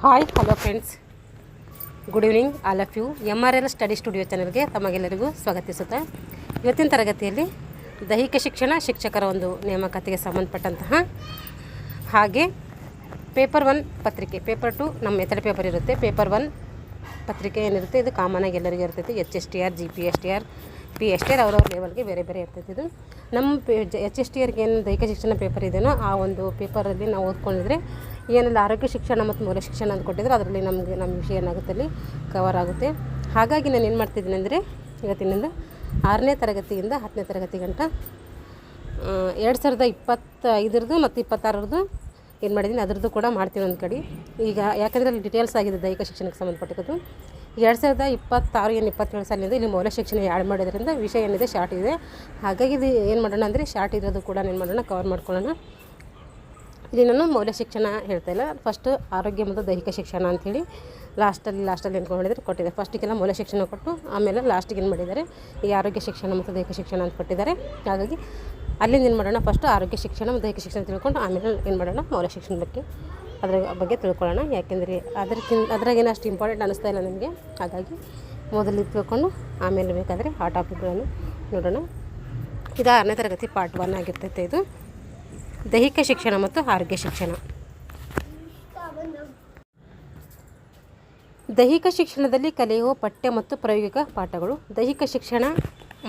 Hi hello friends, good evening all of you. MRL study studio ಚಾನಲ್ಗೆ ತಮಗೆಲ್ಲರಿಗೂ ಸ್ವಾಗತಿಸುತ್ತಾ ಇವತ್ತಿನ ತರಗತಿಯಲ್ಲಿ ದೈಹಿಕ ಶಿಕ್ಷಣ ಶಿಕ್ಷಕರ ಒಂದು ನೇಮಕಾತಿಗೆ ಸಂಬಂಧಪಟ್ಟಂತಹ ಹಾಗೆ ಪೇಪರ್ 1 ಪತ್ರಿಕೆ, ಪೇಪರ್ 2 ನಮ್ಮ ಮೆಥಡ್ ಪೇಪರ್ ಇರುತ್ತೆ. ಪೇಪರ್ 1 ಪತ್ರಿಕೆ ಏನಿರುತ್ತೆ ಇದು ಕಾಮನಾಗಿ ಎಲ್ಲರಿಗೂ ಇರ್ತೈತಿ. HSTR, GPSTR, PSTR ಅವ್ರವ್ರ ಲೆವೆಲ್ಗೆ ಬೇರೆ ಬೇರೆ ಇರ್ತೈತಿ. ಇದು ನಮ್ಮ HSTRಗೆ ಏನು ದೈಹಿಕ ಶಿಕ್ಷಣ ಪೇಪರ್ ಇದೆಯೋ ಆ ಒಂದು ಪೇಪರಲ್ಲಿ ನಾವು ಓದ್ಕೊಂಡಿದ್ರೆ ಏನೆಲ್ಲ ಆರೋಗ್ಯ ಶಿಕ್ಷಣ ಮತ್ತು ಮೂಲ ಶಿಕ್ಷಣ ಅಂತ ಕೊಟ್ಟಿದ್ರೆ ಅದರಲ್ಲಿ ನಮ್ಮ ವಿಷಯ ಏನಾಗುತ್ತೆ ಅಲ್ಲಿ ಕವರ್ ಆಗುತ್ತೆ. ಹಾಗಾಗಿ ನಾನು ಏನು ಮಾಡ್ತಿದ್ದೀನಿ ಅಂದರೆ ಇವತ್ತಿನಿಂದ 6ನೇ ತರಗತಿಯಿಂದ 10ನೇ ತರಗತಿ ಗಂಟ 2025 ಮತ್ತು 26 ಏನು ಮಾಡಿದ್ದೀನಿ ಅದರದ್ದು ಕೂಡ ಮಾಡ್ತೀನಿ ಒಂದು ಕಡೆ. ಈಗ ಯಾಕಂದರೆ ಅಲ್ಲಿ ಡೀಟೇಲ್ಸ್ ಆಗಿದೆ ದೈಹಿಕ ಶಿಕ್ಷಣಕ್ಕೆ ಸಂಬಂಧಪಟ್ಟಿದ್ದು. 2026 ಏನು 27 ಸಾಲಿನಿಂದ ಇಲ್ಲಿ ಮೌಲ್ಯ ಶಿಕ್ಷಣ ಆ್ಯಡ್ ಮಾಡೋದ್ರಿಂದ ವಿಷಯ ಏನಿದೆ ಶಾರ್ಟ್ ಇದೆ. ಹಾಗಾಗಿ ಇದು ಏನು ಮಾಡೋಣ ಅಂದರೆ ಶಾರ್ಟ್ ಇರೋದು ಕೂಡ ಏನು ಮಾಡೋಣ ಕವರ್ ಮಾಡ್ಕೊಳ್ಳೋಣ. ಇಲ್ಲಿ ನಾನು ಮೌಲ್ಯ ಶಿಕ್ಷಣ ಹೇಳ್ತಾಯಿಲ್ಲ, ಫಸ್ಟ್ ಆರೋಗ್ಯ ಮತ್ತು ದೈಹಿಕ ಶಿಕ್ಷಣ ಅಂಥೇಳಿ ಲಾಸ್ಟಲ್ಲಿ ಏನು ಕೊಟ್ಟಿದ್ದಾರೆ. ಫಸ್ಟಿಗೆಲ್ಲ ಮೌಲ್ಯ ಶಿಕ್ಷಣ ಕೊಟ್ಟು ಆಮೇಲೆ ಲಾಸ್ಟಿಗೆ ಏನು ಮಾಡಿದ್ದಾರೆ ಈ ಆರೋಗ್ಯ ಶಿಕ್ಷಣ ಮತ್ತು ದೈಹಿಕ ಶಿಕ್ಷಣ ಅಂತ ಕೊಟ್ಟಿದ್ದಾರೆ. ಹಾಗಾಗಿ ಅಲ್ಲಿಂದ ಏನು ಮಾಡೋಣ, ಫಸ್ಟ್ ಆರೋಗ್ಯ ಶಿಕ್ಷಣ ಮತ್ತು ದೈಹಿಕ ಶಿಕ್ಷಣ ತಿಳ್ಕೊಂಡು ಆಮೇಲೆ ಏನು ಮಾಡೋಣ ಮೌಲ್ಯ ಶಿಕ್ಷಣ ಬಗ್ಗೆ ತಿಳ್ಕೊಳ್ಳೋಣ. ಯಾಕೆಂದರೆ ಅದ್ರಾಗೇನು ಅಷ್ಟು ಇಂಪಾರ್ಟೆಂಟ್ ಅನ್ನಿಸ್ತಾ ಇಲ್ಲ ನನಗೆ. ಹಾಗಾಗಿ ಮೊದಲು ತಿಳ್ಕೊಂಡು ಆಮೇಲೆ ಬೇಕಾದರೆ ಆ ಟಾಪಿಕ್ಗಳನ್ನು ನೋಡೋಣ. ಇದು 6ನೇ ತರಗತಿ ಪಾರ್ಟ್ 1 ಆಗಿರ್ತೈತೆ. ಇದು ದೈಹಿಕ ಶಿಕ್ಷಣ ಮತ್ತು ಆರೋಗ್ಯ ಶಿಕ್ಷಣ. ದೈಹಿಕ ಶಿಕ್ಷಣದಲ್ಲಿ ಕಲಿಯುವ ಪಠ್ಯ ಮತ್ತು ಪ್ರಾಯೋಗಿಕ ಪಾಠಗಳು. ದೈಹಿಕ ಶಿಕ್ಷಣ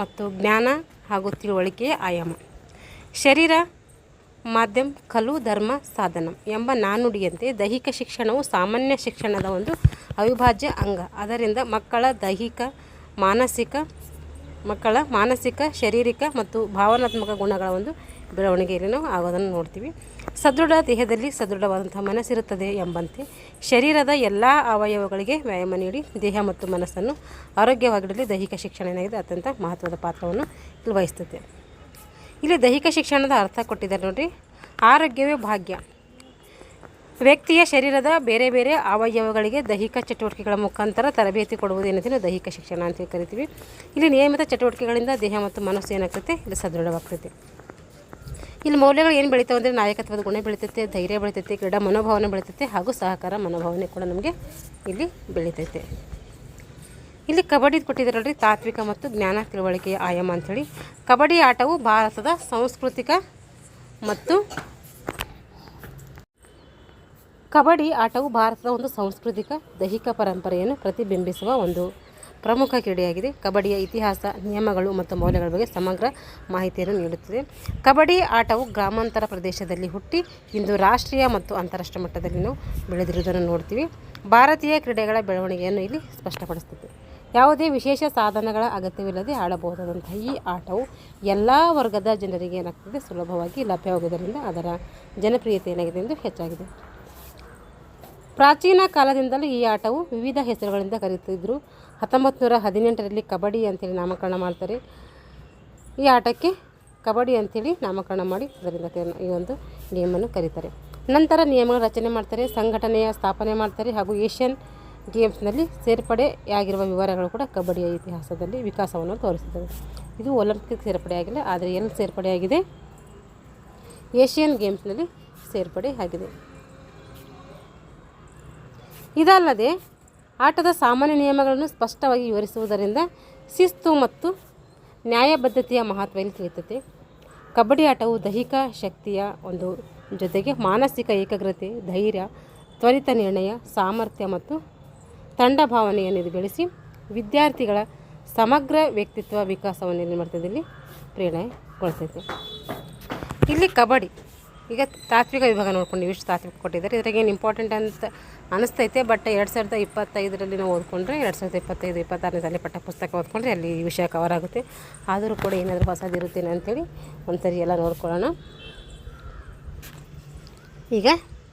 ಮತ್ತು ಜ್ಞಾನ ಹಾಗೂ ತಿಳುವಳಿಕೆಯ ಆಯಾಮ. ಶರೀರ ಮಾಧ್ಯಮ ಖಲು ಧರ್ಮ ಸಾಧನ ಎಂಬ ನಾನುಡಿಯಂತೆ ದೈಹಿಕ ಶಿಕ್ಷಣವು ಸಾಮಾನ್ಯ ಶಿಕ್ಷಣದ ಒಂದು ಅವಿಭಾಜ್ಯ ಅಂಗ. ಅದರಿಂದ ಮಕ್ಕಳ ಮಾನಸಿಕ ಶಾರೀರಿಕ ಮತ್ತು ಭಾವನಾತ್ಮಕ ಗುಣಗಳ ಒಂದು ಬೆಳವಣಿಗೆಯಲ್ಲಿ ನಾವು ಆಗೋದನ್ನು ನೋಡ್ತೀವಿ. ಸದೃಢ ದೇಹದಲ್ಲಿ ಸದೃಢವಾದಂಥ ಮನಸ್ಸಿರುತ್ತದೆ ಎಂಬಂತೆ ಶರೀರದ ಎಲ್ಲ ಅವಯವಗಳಿಗೆ ವ್ಯಾಯಾಮ ನೀಡಿ ದೇಹ ಮತ್ತು ಮನಸ್ಸನ್ನು ಆರೋಗ್ಯವಾಗಿಡಲು ದೈಹಿಕ ಶಿಕ್ಷಣ ಏನಾಗಿದೆ ಅತ್ಯಂತ ಮಹತ್ವದ ಪಾತ್ರವನ್ನು ಇಲ್ಲಿ ವಹಿಸ್ತದೆ. ಇಲ್ಲಿ ದೈಹಿಕ ಶಿಕ್ಷಣದ ಅರ್ಥ ಕೊಟ್ಟಿದ್ದಾರೆ ನೋಡಿರಿ. ಆರೋಗ್ಯವೇ ಭಾಗ್ಯ. ವ್ಯಕ್ತಿಯ ಶರೀರದ ಬೇರೆ ಬೇರೆ ಅವಯವಗಳಿಗೆ ದೈಹಿಕ ಚಟುವಟಿಕೆಗಳ ಮುಖಾಂತರ ತರಬೇತಿ ಕೊಡುವುದೇನಿದೆ ದೈಹಿಕ ಶಿಕ್ಷಣ ಅಂತ ಕರಿತೀವಿ. ಇಲ್ಲಿ ನಿಯಮಿತ ಚಟುವಟಿಕೆಗಳಿಂದ ದೇಹ ಮತ್ತು ಮನಸ್ಸು ಏನಾಗ್ತೈತೆ ಇಲ್ಲಿ ಸದೃಢವಾಗ್ತೈತೆ. ಇಲ್ಲಿ ಮೌಲ್ಯಗಳು ಏನು ಬೆಳೀತಾವೆ ಅಂದರೆ ನಾಯಕತ್ವದ ಗುಣ ಬೆಳೀತೈತೆ, ಧೈರ್ಯ ಬೆಳೀತೈತೆ, ಕ್ರೀಡಾ ಮನೋಭಾವನೆ ಬೆಳೀತೈತೆ ಹಾಗೂ ಸಹಕಾರ ಮನೋಭಾವನೆ ಕೂಡ ನಮಗೆ ಇಲ್ಲಿ ಬೆಳೀತೈತೆ. ಇಲ್ಲಿ ಕಬಡ್ಡಿ ಕೊಟ್ಟಿದ್ದಾರೆ ನೋಡ್ರಿ, ತಾತ್ವಿಕ ಮತ್ತು ಜ್ಞಾನ ತಿಳುವಳಿಕೆಯ ಆಯಾಮ ಅಂಥೇಳಿ. ಕಬಡ್ಡಿ ಆಟವು ಭಾರತದ ಒಂದು ಸಾಂಸ್ಕೃತಿಕ ದೈಹಿಕ ಪರಂಪರೆಯನ್ನು ಪ್ರತಿಬಿಂಬಿಸುವ ಒಂದು ಪ್ರಮುಖ ಕ್ರೀಡೆಯಾಗಿದೆ. ಕಬಡ್ಡಿಯ ಇತಿಹಾಸ, ನಿಯಮಗಳು ಮತ್ತು ಮೌಲ್ಯಗಳ ಬಗ್ಗೆ ಸಮಗ್ರ ಮಾಹಿತಿಯನ್ನು ನೀಡುತ್ತದೆ. ಕಬಡ್ಡಿ ಆಟವು ಗ್ರಾಮಾಂತರ ಪ್ರದೇಶದಲ್ಲಿ ಹುಟ್ಟಿ ಇಂದು ರಾಷ್ಟ್ರೀಯ ಮತ್ತು ಅಂತಾರಾಷ್ಟ್ರೀಯ ಮಟ್ಟದಲ್ಲಿ ನಾವು ಬೆಳೆದಿರುವುದನ್ನು ನೋಡ್ತೀವಿ. ಭಾರತೀಯ ಕ್ರೀಡೆಗಳ ಬೆಳವಣಿಗೆಯನ್ನು ಇಲ್ಲಿ ಸ್ಪಷ್ಟಪಡಿಸುತ್ತದೆ. ಯಾವುದೇ ವಿಶೇಷ ಸಾಧನಗಳ ಅಗತ್ಯವಿಲ್ಲದೆ ಆಡಬಹುದಾದಂತಹ ಈ ಆಟವು ಎಲ್ಲ ವರ್ಗದ ಜನರಿಗೆ ಏನಾಗ್ತದೆ ಸುಲಭವಾಗಿ ಲಭ್ಯವಾಗುವುದರಿಂದ ಅದರ ಜನಪ್ರಿಯತೆ ಏನಾಗಿದೆ ಎಂದು ಹೆಚ್ಚಾಗಿದೆ. ಪ್ರಾಚೀನ ಕಾಲದಿಂದಲೂ ಈ ಆಟವು ವಿವಿಧ ಹೆಸರುಗಳಿಂದ ಕರೆಯುತ್ತಿದ್ದರು. 1918ರಲ್ಲಿ ಕಬಡ್ಡಿ ಅಂತೇಳಿ ನಾಮಕರಣ ಮಾಡ್ತಾರೆ. ಈ ಆಟಕ್ಕೆ ಕಬಡ್ಡಿ ಅಂಥೇಳಿ ನಾಮಕರಣ ಮಾಡಿ ಅದರಿಂದ ಈ ಒಂದು ಗೇಮನ್ನು ಕರೀತಾರೆ. ನಂತರ ನಿಯಮಗಳ ರಚನೆ ಮಾಡ್ತಾರೆ, ಸಂಘಟನೆಯ ಸ್ಥಾಪನೆ ಮಾಡ್ತಾರೆ ಹಾಗೂ ಏಷ್ಯನ್ ಗೇಮ್ಸ್ನಲ್ಲಿ ಸೇರ್ಪಡೆಯಾಗಿರುವ ವಿವರಗಳು ಕೂಡ ಕಬಡ್ಡಿಯ ಇತಿಹಾಸದಲ್ಲಿ ವಿಕಾಸವನ್ನು ತೋರಿಸುತ್ತವೆ. ಇದು ಒಲಿಂಪಿಕ್ ಸೇರ್ಪಡೆಯಾಗಿಲ್ಲ, ಆದರೆ ಎಲ್ಲಿ ಸೇರ್ಪಡೆಯಾಗಿದೆ ಏಷ್ಯನ್ ಗೇಮ್ಸ್ನಲ್ಲಿ ಸೇರ್ಪಡೆಯಾಗಿದೆ. ಇದಲ್ಲದೆ ಆಟದ ಸಾಮಾನ್ಯ ನಿಯಮಗಳನ್ನು ಸ್ಪಷ್ಟವಾಗಿ ವಿವರಿಸುವುದರಿಂದ ಶಿಸ್ತು ಮತ್ತು ನ್ಯಾಯಬದ್ಧತೆಯ ಮಹತ್ವ ಇಲ್ಲಿ ತಿಳಿಯುತ್ತದೆ. ಕಬಡ್ಡಿ ಆಟವು ದೈಹಿಕ ಶಕ್ತಿಯ ಒಂದು ಜೊತೆಗೆ ಮಾನಸಿಕ ಏಕಾಗ್ರತೆ, ಧೈರ್ಯ, ತ್ವರಿತ ನಿರ್ಣಯ, ಸಾಮರ್ಥ್ಯ ಮತ್ತು ತಂಡ ಭಾವನೆಯನ್ನು ಬೆಳೆಸಿ ವಿದ್ಯಾರ್ಥಿಗಳ ಸಮಗ್ರ ವ್ಯಕ್ತಿತ್ವ ವಿಕಾಸವನ್ನು ಏನು ಮಾಡ್ತದೆ ಇಲ್ಲಿ ಪ್ರೇರಣೆಗೊಳಿಸ್ತೈತೆ. ಇಲ್ಲಿ ಕಬಡ್ಡಿ ಈಗ ತಾತ್ವಿಕ ವಿಭಾಗ ನೋಡ್ಕೊಂಡು ಇಷ್ಟು ತಾತ್ವಿಕ ಕೊಟ್ಟಿದ್ದಾರೆ. ಇದ್ರಾಗೇನು ಇಂಪಾರ್ಟೆಂಟ್ ಅಂತ ಅನಿಸ್ತೈತೆ, ಬಟ್ 2025ರಲ್ಲಿ ನಾವು ಓದ್ಕೊಂಡ್ರೆ 2025-26ನೇ ಸಾಲಿ ಪಠ್ಯ ಪುಸ್ತಕ ಓದ್ಕೊಂಡ್ರೆ ಅಲ್ಲಿ ಈ ವಿಷಯ ಕವರ್ ಆಗುತ್ತೆ. ಆದರೂ ಕೂಡ ಏನಾದರೂ ಹೊಸದಿರುತ್ತೇನೆ ಅಂಥೇಳಿ ಒಂದ್ಸರಿ ಎಲ್ಲ ನೋಡ್ಕೊಳ್ಳೋಣ. ಈಗ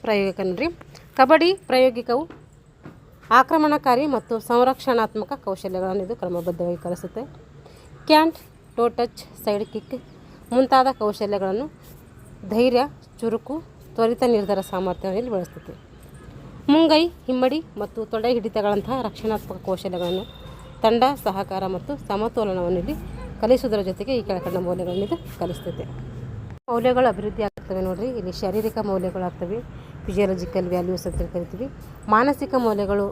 ಪ್ರಾಯೋಗಿಕ ನೋಡ್ರಿ. ಕಬಡ್ಡಿ ಪ್ರಾಯೋಗಿಕವು ಆಕ್ರಮಣಕಾರಿ ಮತ್ತು ಸಂರಕ್ಷಣಾತ್ಮಕ ಕೌಶಲ್ಯಗಳನ್ನು ಇದು ಕ್ರಮಬದ್ಧವಾಗಿ ಕಲಿಸುತ್ತೆ. ಕ್ಯಾಂಟ್, ಟೋ ಟಚ್, ಸೈಡ್ ಕಿಕ್ ಮುಂತಾದ ಕೌಶಲ್ಯಗಳನ್ನು ಧೈರ್ಯ, ಚುರುಕು, ತ್ವರಿತ ನಿರ್ಧಾರ ಸಾಮರ್ಥ್ಯವನ್ನು ಬಳಸುತ್ತೆ. ಮುಂಗೈ, ಹಿಮ್ಮಡಿ ಮತ್ತು ತೊಡೆ ಹಿಡಿತಗಳಂತಹ ರಕ್ಷಣಾತ್ಮಕ ಕೌಶಲ್ಯಗಳನ್ನು, ತಂಡ ಸಹಕಾರ ಮತ್ತು ಸಮತೋಲನವನ್ನು ಇಲ್ಲಿ ಕಲಿಸುವುದರ ಜೊತೆಗೆ ಈ ಕೆಳಕಂಡ ಮೌಲ್ಯಗಳನ್ನು ಇದು ಕಲಿಸ್ತೈತೆ. ಮೌಲ್ಯಗಳು ಅಭಿವೃದ್ಧಿ ಆಗ್ತವೆ ನೋಡಿರಿ. ಇಲ್ಲಿ ಶಾರೀರಿಕ ಮೌಲ್ಯಗಳಾಗ್ತವೆ, ಫಿಸಿಯಾಲಜಿಕಲ್ ವ್ಯಾಲ್ಯೂಸ್ ಅಂತ ಕರಿತೀವಿ. ಮಾನಸಿಕ ಮೌಲ್ಯಗಳು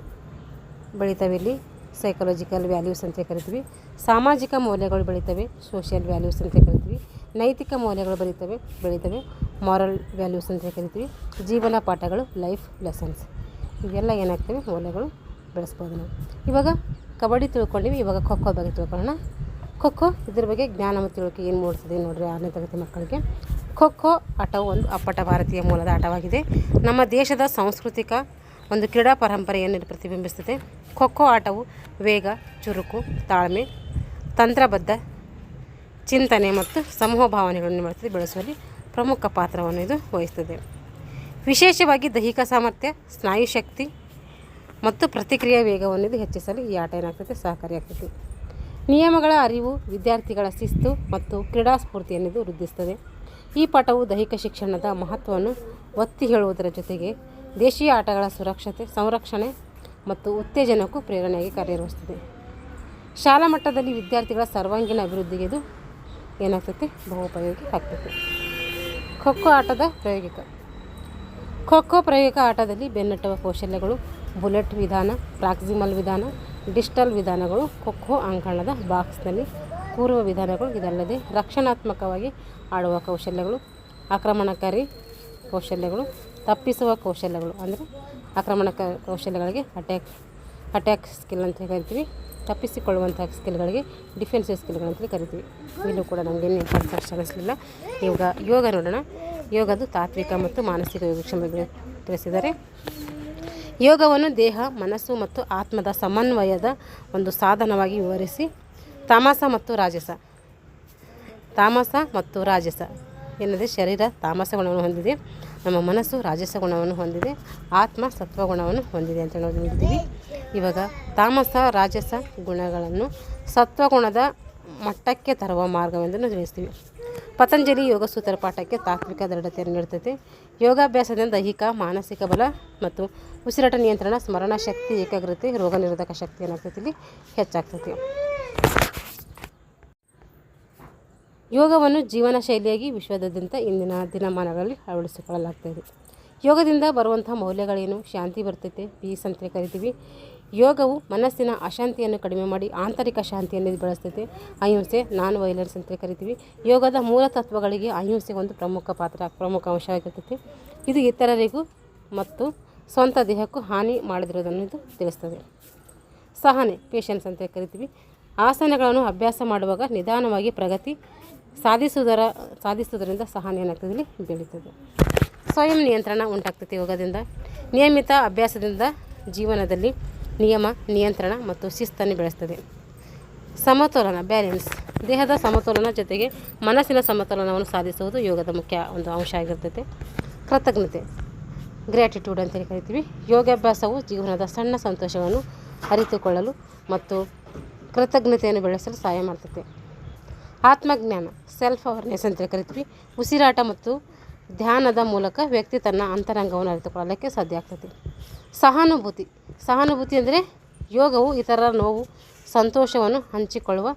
ಬೆಳೀತವೆ ಇಲ್ಲಿ, ಸೈಕಲಾಜಿಕಲ್ ವ್ಯಾಲ್ಯೂಸ್ ಅಂತ ಕರಿತೀವಿ. ಸಾಮಾಜಿಕ ಮೌಲ್ಯಗಳು ಬೆಳೀತವೆ, ಸೋಷಿಯಲ್ ವ್ಯಾಲ್ಯೂಸ್ ಅಂತ ಕರಿತೀವಿ. ನೈತಿಕ ಮೌಲ್ಯಗಳು ಬೆಳೀತವೆ, ಮಾರಲ್ ವ್ಯಾಲ್ಯೂಸ್ ಅಂತ ಕರಿತೀವಿ. ಜೀವನ ಪಾಠಗಳು, ಲೈಫ್ ಲೆಸನ್ಸ್, ಇವೆಲ್ಲ ಏನಾಗ್ತವೆ ಮೌಲ್ಯಗಳು ಬೆಳೆಸ್ಬೋದು ನಾವು. ಇವಾಗ ಕಬಡ್ಡಿ ತಿಳ್ಕೊಂಡಿವಿ, ಇವಾಗ ಖೋ ಖೋ ಬಗ್ಗೆ ತಿಳ್ಕೊಳ್ಳೋಣ. ಖೋ ಖೋ ಇದ್ರ ಬಗ್ಗೆ ಜ್ಞಾನ ಮತ್ತು ತಿಳುವಳಿಕೆ ಏನು ಮೂಡಿಸ್ತದೆ ನೋಡಿರಿ 6ನೇ ತರಗತಿ ಮಕ್ಕಳಿಗೆ. ಖೋ ಖೋ ಆಟವು ಒಂದು ಅಪ್ಪಟ ಭಾರತೀಯ ಮೂಲದ ಆಟವಾಗಿದೆ. ನಮ್ಮ ದೇಶದ ಸಾಂಸ್ಕೃತಿಕ ಒಂದು ಕ್ರೀಡಾ ಪರಂಪರೆಯನ್ನು ಪ್ರತಿಬಿಂಬಿಸುತ್ತದೆ. ಖೋ ಖೋ ಆಟವು ವೇಗ, ಚುರುಕು, ತಾಳ್ಮೆ, ತಂತ್ರಬದ್ಧ ಚಿಂತನೆ ಮತ್ತು ಸಮೂಹ ಭಾವನೆಗಳನ್ನು ಬೆಳೆಸುವಲ್ಲಿ ಪ್ರಮುಖ ಪಾತ್ರವನ್ನು ಇದು ವಹಿಸುತ್ತದೆ. ವಿಶೇಷವಾಗಿ ದೈಹಿಕ ಸಾಮರ್ಥ್ಯ, ಸ್ನಾಯು ಶಕ್ತಿ ಮತ್ತು ಪ್ರತಿಕ್ರಿಯೆ ವೇಗವನ್ನು ಇದು ಹೆಚ್ಚಿಸಲು ಈ ಆಟ ಏನಾಗ್ತದೆ ಸಹಕಾರಿಯಾಗ್ತದೆ. ನಿಯಮಗಳ ಅರಿವು ವಿದ್ಯಾರ್ಥಿಗಳ ಶಿಸ್ತು ಮತ್ತು ಕ್ರೀಡಾ ಸ್ಫೂರ್ತಿಯನ್ನು ಇದು ವೃದ್ಧಿಸುತ್ತದೆ. ಈ ಪಾಠವು ದೈಹಿಕ ಶಿಕ್ಷಣದ ಮಹತ್ವವನ್ನು ಒತ್ತಿ ಹೇಳುವುದರ ಜೊತೆಗೆ ದೇಶೀಯ ಆಟಗಳ ಸಂರಕ್ಷಣೆ ಮತ್ತು ಉತ್ತೇಜನಕ್ಕೂ ಪ್ರೇರಣೆಯಾಗಿ ಕಾರ್ಯನಿರ್ವಹಿಸುತ್ತದೆ. ಶಾಲಾ ಮಟ್ಟದಲ್ಲಿ ವಿದ್ಯಾರ್ಥಿಗಳ ಸರ್ವಾಂಗೀಣ ಅಭಿವೃದ್ಧಿಗೆ ಇದು ಏನಾಗ್ತೈತೆ ಬಹುಪಯೋಗಿ ಆಗ್ತೈತೆ. ಖೋ ಖೋ ಆಟದ ಪ್ರಾಯೋಗಿಕ. ಖೋ ಖೋ ಪ್ರಾಯೋಗಿಕ ಆಟದಲ್ಲಿ ಬೆನ್ನಟ್ಟುವ ಕೌಶಲ್ಯಗಳು, ಬುಲೆಟ್ ವಿಧಾನ, ಪ್ರಾಕ್ಸಿಮಲ್ ವಿಧಾನ, ಡಿಜಿಟಲ್ ವಿಧಾನಗಳು, ಖೋ ಖೋ ಅಂಕಣದ ಬಾಕ್ಸ್ನಲ್ಲಿ ಕೂರುವ ವಿಧಾನಗಳು, ಇದಲ್ಲದೆ ರಕ್ಷಣಾತ್ಮಕವಾಗಿ ಆಡುವ ಕೌಶಲ್ಯಗಳು, ಆಕ್ರಮಣಕಾರಿ ಕೌಶಲ್ಯಗಳು, ತಪ್ಪಿಸುವ ಕೌಶಲ್ಯಗಳು ಅಂದರೆ ಆಕ್ರಮಣ ಕೌಶಲ್ಯಗಳಿಗೆ ಅಟ್ಯಾಕ್ ಸ್ಕಿಲ್ ಅಂತ ಕರಿತೀವಿ. ತಪ್ಪಿಸಿಕೊಳ್ಳುವಂಥ ಸ್ಕಿಲ್ಗಳಿಗೆ ಡಿಫೆನ್ಸಿವ್ ಸ್ಕಿಲ್ಗಳಂತ ಕರಿತೀವಿ. ಇಲ್ಲೂ ಕೂಡ ನಮಗೆ ಕನ್ಸೆಪ್ಟ್ ಅನ್ನಿಸಲಿಲ್ಲ. ಯೋಗ ನೋಡೋಣ. ಯೋಗದು ತಾತ್ವಿಕ ಮತ್ತು ಮಾನಸಿಕ ಯೋಗಕ್ಷೇಮ ಬಗ್ಗೆ ತಿಳಿಸಿದ್ದಾರೆ. ಯೋಗವನ್ನು ದೇಹ, ಮನಸ್ಸು ಮತ್ತು ಆತ್ಮದ ಸಮನ್ವಯದ ಒಂದು ಸಾಧನವಾಗಿ ವಿವರಿಸಿ ತಾಮಸ ಮತ್ತು ರಾಜಸ ಎನ್ನದೇ ಶರೀರ ತಾಮಸ ಗುಣವನ್ನು ಹೊಂದಿದೆ, ನಮ್ಮ ಮನಸ್ಸು ರಾಜಸ ಗುಣವನ್ನು ಹೊಂದಿದೆ, ಆತ್ಮ ಸತ್ವಗುಣವನ್ನು ಹೊಂದಿದೆ ಅಂತ ನಾವು ನೋಡಿದ್ದೀವಿ. ಇವಾಗ ತಾಮಸ ರಾಜಸ ಗುಣಗಳನ್ನು ಸತ್ವಗುಣದ ಮಟ್ಟಕ್ಕೆ ತರುವ ಮಾರ್ಗವೆಂದು ನಾವು ತಿಳಿಸ್ತೀವಿ. ಪತಂಜಲಿ ಯೋಗಸೂತ್ರ ಪಾಠಕ್ಕೆ ತಾತ್ವಿಕ ದೃಢತೆಯನ್ನು ನೀಡುತ್ತದೆ. ಯೋಗಾಭ್ಯಾಸದಿಂದ ದೈಹಿಕ ಮಾನಸಿಕ ಬಲ ಮತ್ತು ಉಸಿರಾಟ ನಿಯಂತ್ರಣ, ಸ್ಮರಣ ಶಕ್ತಿ, ಏಕಾಗ್ರತೆ, ರೋಗ ನಿರೋಧಕ ಶಕ್ತಿ ಏನಾಗ್ತೈತಿ ಇಲ್ಲಿ ಹೆಚ್ಚಾಗ್ತೈತಿ. ಯೋಗವನ್ನು ಜೀವನ ಶೈಲಿಯಾಗಿ ವಿಶ್ವದಾದ್ಯಂತ ಇಂದಿನ ದಿನಮಾನಗಳಲ್ಲಿ ಅಳವಡಿಸಿಕೊಳ್ಳಲಾಗ್ತಾಯಿದೆ. ಯೋಗದಿಂದ ಬರುವಂಥ ಮೌಲ್ಯಗಳೇನು? ಶಾಂತಿ ಬರ್ತೈತೆ, ಪೀಸ್ ಅಂತ ಕರಿತೀವಿ. ಯೋಗವು ಮನಸ್ಸಿನ ಅಶಾಂತಿಯನ್ನು ಕಡಿಮೆ ಮಾಡಿ ಆಂತರಿಕ ಶಾಂತಿಯನ್ನು ಬೆಳೆಸ್ತೈತೆ. ಅಹಿಂಸೆ, ನಾನ್ ವೈಲೆನ್ಸ್ ಅಂತ ಕರಿತೀವಿ. ಯೋಗದ ಮೂಲ ತತ್ವಗಳಿಗೆ ಅಹಿಂಸೆ ಒಂದು ಪ್ರಮುಖ ಅಂಶವಾಗಿರ್ತೈತೆ. ಇದು ಇತರರಿಗೂ ಮತ್ತು ಸ್ವಂತ ದೇಹಕ್ಕೂ ಹಾನಿ ಮಾಡದಿರೋದನ್ನು ಇದು ತಿಳಿಸ್ತದೆ. ಸಹನೆ, ಪೇಷನ್ಸ್ ಅಂತ ಕರಿತೀವಿ. ಆಸನಗಳನ್ನು ಅಭ್ಯಾಸ ಮಾಡುವಾಗ ನಿಧಾನವಾಗಿ ಪ್ರಗತಿ ಸಾಧಿಸುವುದರಿಂದ ಸಹನೆ ಏನಾಗ್ತದೆ ಇಲ್ಲಿ ಬೆಳೀತದೆ. ಸ್ವಯಂ ನಿಯಂತ್ರಣ ಉಂಟಾಗ್ತದೆ ಯೋಗದಿಂದ. ನಿಯಮಿತ ಅಭ್ಯಾಸದಿಂದ ಜೀವನದಲ್ಲಿ ನಿಯಮ, ನಿಯಂತ್ರಣ ಮತ್ತು ಶಿಸ್ತನ್ನು ಬೆಳೆಸ್ತದೆ. ಸಮತೋಲನ, ಬ್ಯಾಲೆನ್ಸ್, ದೇಹದ ಸಮತೋಲನ ಜೊತೆಗೆ ಮನಸ್ಸಿನ ಸಮತೋಲನವನ್ನು ಸಾಧಿಸುವುದು ಯೋಗದ ಮುಖ್ಯ ಒಂದು ಅಂಶ ಆಗಿರ್ತೈತೆ. ಕೃತಜ್ಞತೆ, ಗ್ರ್ಯಾಟಿಟ್ಯೂಡ್ ಅಂತ ಕರಿತೀವಿ. ಯೋಗಾಭ್ಯಾಸವು ಜೀವನದ ಸಣ್ಣ ಸಂತೋಷವನ್ನು ಅರಿತುಕೊಳ್ಳಲು ಮತ್ತು ಕೃತಜ್ಞತೆಯನ್ನು ಬೆಳೆಸಲು ಸಹಾಯ ಮಾಡ್ತೈತೆ. ಆತ್ಮಜ್ಞಾನ, ಸೆಲ್ಫ್ ಅವೇರ್ನೆಸ್ ಅಂತ ಕರಿತೀವಿ. ಉಸಿರಾಟ ಮತ್ತು ಧ್ಯಾನದ ಮೂಲಕ ವ್ಯಕ್ತಿ ತನ್ನ ಅಂತರಂಗವನ್ನು ಅರಿತುಕೊಳ್ಳಲಿಕ್ಕೆ ಸಾಧ್ಯ ಆಗ್ತದೆ. ಸಹಾನುಭೂತಿ ಅಂದರೆ ಯೋಗವು ಇತರರ ನೋವು, ಸಂತೋಷವನ್ನು ಹಂಚಿಕೊಳ್ಳುವ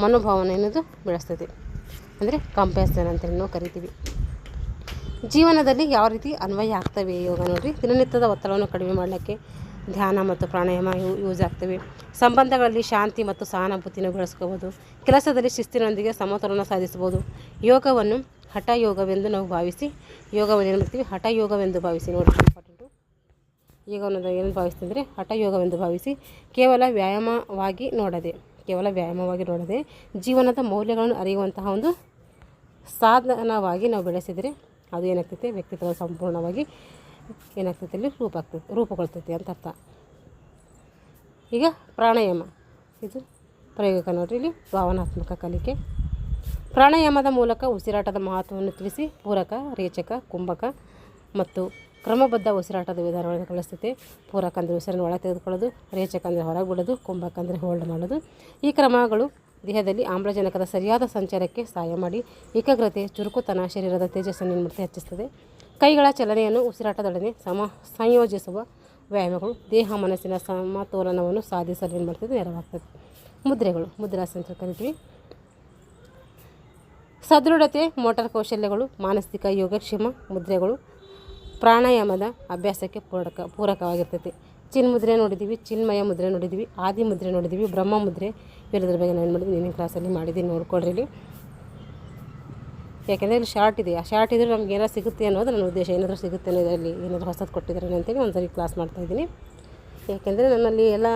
ಮನೋಭಾವನೆಯನ್ನು ಬೆಳೆಸ್ತದೆ. ಅಂದರೆ ಕಂಪ್ಯಾಷನ್ ಅಂತೇಳಿ ನಾವು ಕರಿತೀವಿ. ಜೀವನದಲ್ಲಿ ಯಾವ ರೀತಿ ಅನ್ವಯ ಆಗ್ತವೆ ಯೋಗ ನೋಡಿರಿ. ದಿನನಿತ್ಯದ ಒತ್ತಡವನ್ನು ಕಡಿಮೆ ಮಾಡಲಿಕ್ಕೆ ಧ್ಯಾನ ಮತ್ತು ಪ್ರಾಣಾಯಾಮ ಯೂಸ್ ಆಗ್ತವೆ. ಸಂಬಂಧಗಳಲ್ಲಿ ಶಾಂತಿ ಮತ್ತು ಸಹಾನುಭೂತಿಯನ್ನು ಬೆಳೆಸ್ಕೋಬೋದು. ಕೆಲಸದಲ್ಲಿ ಶಿಸ್ತಿನೊಂದಿಗೆ ಸಮತೋಲನ ಸಾಧಿಸ್ಬೋದು. ಯೋಗವನ್ನು ಹಠಯೋಗವೆಂದು ನಾವು ಭಾವಿಸಿ ಯೋಗವನ್ನು ಏನು ಮಾಡ್ತೀವಿ ಹಠಯೋಗವೆಂದು ಭಾವಿಸಿ ನೋಡಿ ಇಂಪಾರ್ಟೆಂಟು. ಯೋಗವನ್ನು ಏನು ಭಾವಿಸ್ತೀವಿ ಅಂದರೆ ಹಠಯೋಗವೆಂದು ಭಾವಿಸಿ ಕೇವಲ ವ್ಯಾಯಾಮವಾಗಿ ನೋಡದೆ ಜೀವನದ ಮೌಲ್ಯಗಳನ್ನು ಅರಿಯುವಂತಹ ಒಂದು ಸಾಧನವಾಗಿ ನಾವು ಬೆಳೆಸಿದರೆ ಅದು ಏನಾಗ್ತೈತೆ ವ್ಯಕ್ತಿತ್ವ ಸಂಪೂರ್ಣವಾಗಿ ಏನಾಗ್ತೈತೆ ಅಲ್ಲಿ ರೂಪುಗೊಳ್ತೈತಿ ಅಂತ ಅರ್ಥ. ಈಗ ಪ್ರಾಣಾಯಾಮ, ಇದು ಪ್ರಯೋಗ ನೋಡ್ರಿ. ಇಲ್ಲಿ ಭಾವನಾತ್ಮಕ ಕಲಿಕೆ. ಪ್ರಾಣಾಯಾಮದ ಮೂಲಕ ಉಸಿರಾಟದ ಮಹತ್ವವನ್ನು ತಿಳಿಸಿ ಪೂರಕ, ರೇಚಕ, ಕುಂಭಕ ಮತ್ತು ಕ್ರಮಬದ್ಧ ಉಸಿರಾಟದ ವಿಧಾನಗಳನ್ನು ಕಲಿಸ್ತೈತೆ. ಪೂರಕ ಅಂದರೆ ಉಸಿರನ್ನು ಒಳಗೆ ತೆಗೆದುಕೊಳ್ಳೋದು, ರೇಚಕ ಅಂದರೆ ಹೊರಗೆ ಬಿಡೋದು, ಕುಂಭಕ ಅಂದರೆ ಹೋಲ್ಡ್ ಮಾಡೋದು. ಈ ಕ್ರಮಗಳು ದೇಹದಲ್ಲಿ ಆಮ್ಲಜನಕದ ಸರಿಯಾದ ಸಂಚಾರಕ್ಕೆ ಸಹಾಯ ಮಾಡಿ ಏಕಾಗ್ರತೆ, ಚುರುಕುತನ, ಶರೀರದ ತೇಜಸ್ಸನ್ನು ಹೆಚ್ಚಿಸ್ತದೆ. ಕೈಗಳ ಚಲನೆಯನ್ನು ಉಸಿರಾಟದೊಡನೆ ಸಂಯೋಜಿಸುವ ವ್ಯಾಯಾಮಗಳು ದೇಹ ಮನಸ್ಸಿನ ಸಮತೋಲನವನ್ನು ಸಾಧಿಸಲು ಏನು ಮಾಡ್ತದೆ ನೆರವಾಗ್ತದೆ. ಮುದ್ರಾಸನ ಅಂತ ಕರಿತೀವಿ. ಸದೃಢತೆ, ಮೋಟಾರ್ ಕೌಶಲ್ಯಗಳು, ಮಾನಸಿಕ ಯೋಗಕ್ಷೇಮ ಮುದ್ರೆಗಳು ಪ್ರಾಣಾಯಾಮದ ಅಭ್ಯಾಸಕ್ಕೆ ಪೂರಕವಾಗಿರ್ತೈತಿ. ಚಿನ್ಮುದ್ರೆ ನೋಡಿದ್ದೀವಿ, ಚಿನ್ಮಯ ಮುದ್ರೆ ನೋಡಿದ್ದೀವಿ, ಆದಿ ಮುದ್ರೆ ನೋಡಿದ್ದೀವಿ, ಬ್ರಹ್ಮ ಮುದ್ರೆ. ಇವೆಲ್ಲದ್ರ ಬಗ್ಗೆ ನಾನು ಏನು ಮಾಡಿದ್ದೀನಿ ನಿನ್ನ ಕ್ಲಾಸಲ್ಲಿ ಮಾಡಿದ್ದೀನಿ, ನೋಡ್ಕೊಳ್ರಿ ಇಲ್ಲಿ. ಯಾಕೆಂದರೆ ಇಲ್ಲಿ ಶಾರ್ಟ್ ಇದೆ, ಆ ಶಾರ್ಟ್ ಇದ್ದರೆ ನಮ್ಗೆ ಏನಾರು ಸಿಗುತ್ತೆ ಅನ್ನೋದು ನನ್ನ ಉದ್ದೇಶ. ಏನಾದರೂ ಸಿಗುತ್ತೆ ಅನ್ನೋದರಲ್ಲಿ ಏನಾದರೂ ಹೊಸದು ಕೊಟ್ಟಿದ್ದಾರೆ ಅಂತೇಳಿ ಒಂದು ಸರಿ ಕ್ಲಾಸ್ ಮಾಡ್ತಾಯಿದ್ದೀನಿ. ಯಾಕೆಂದರೆ ನನ್ನಲ್ಲಿ ಎಲ್ಲ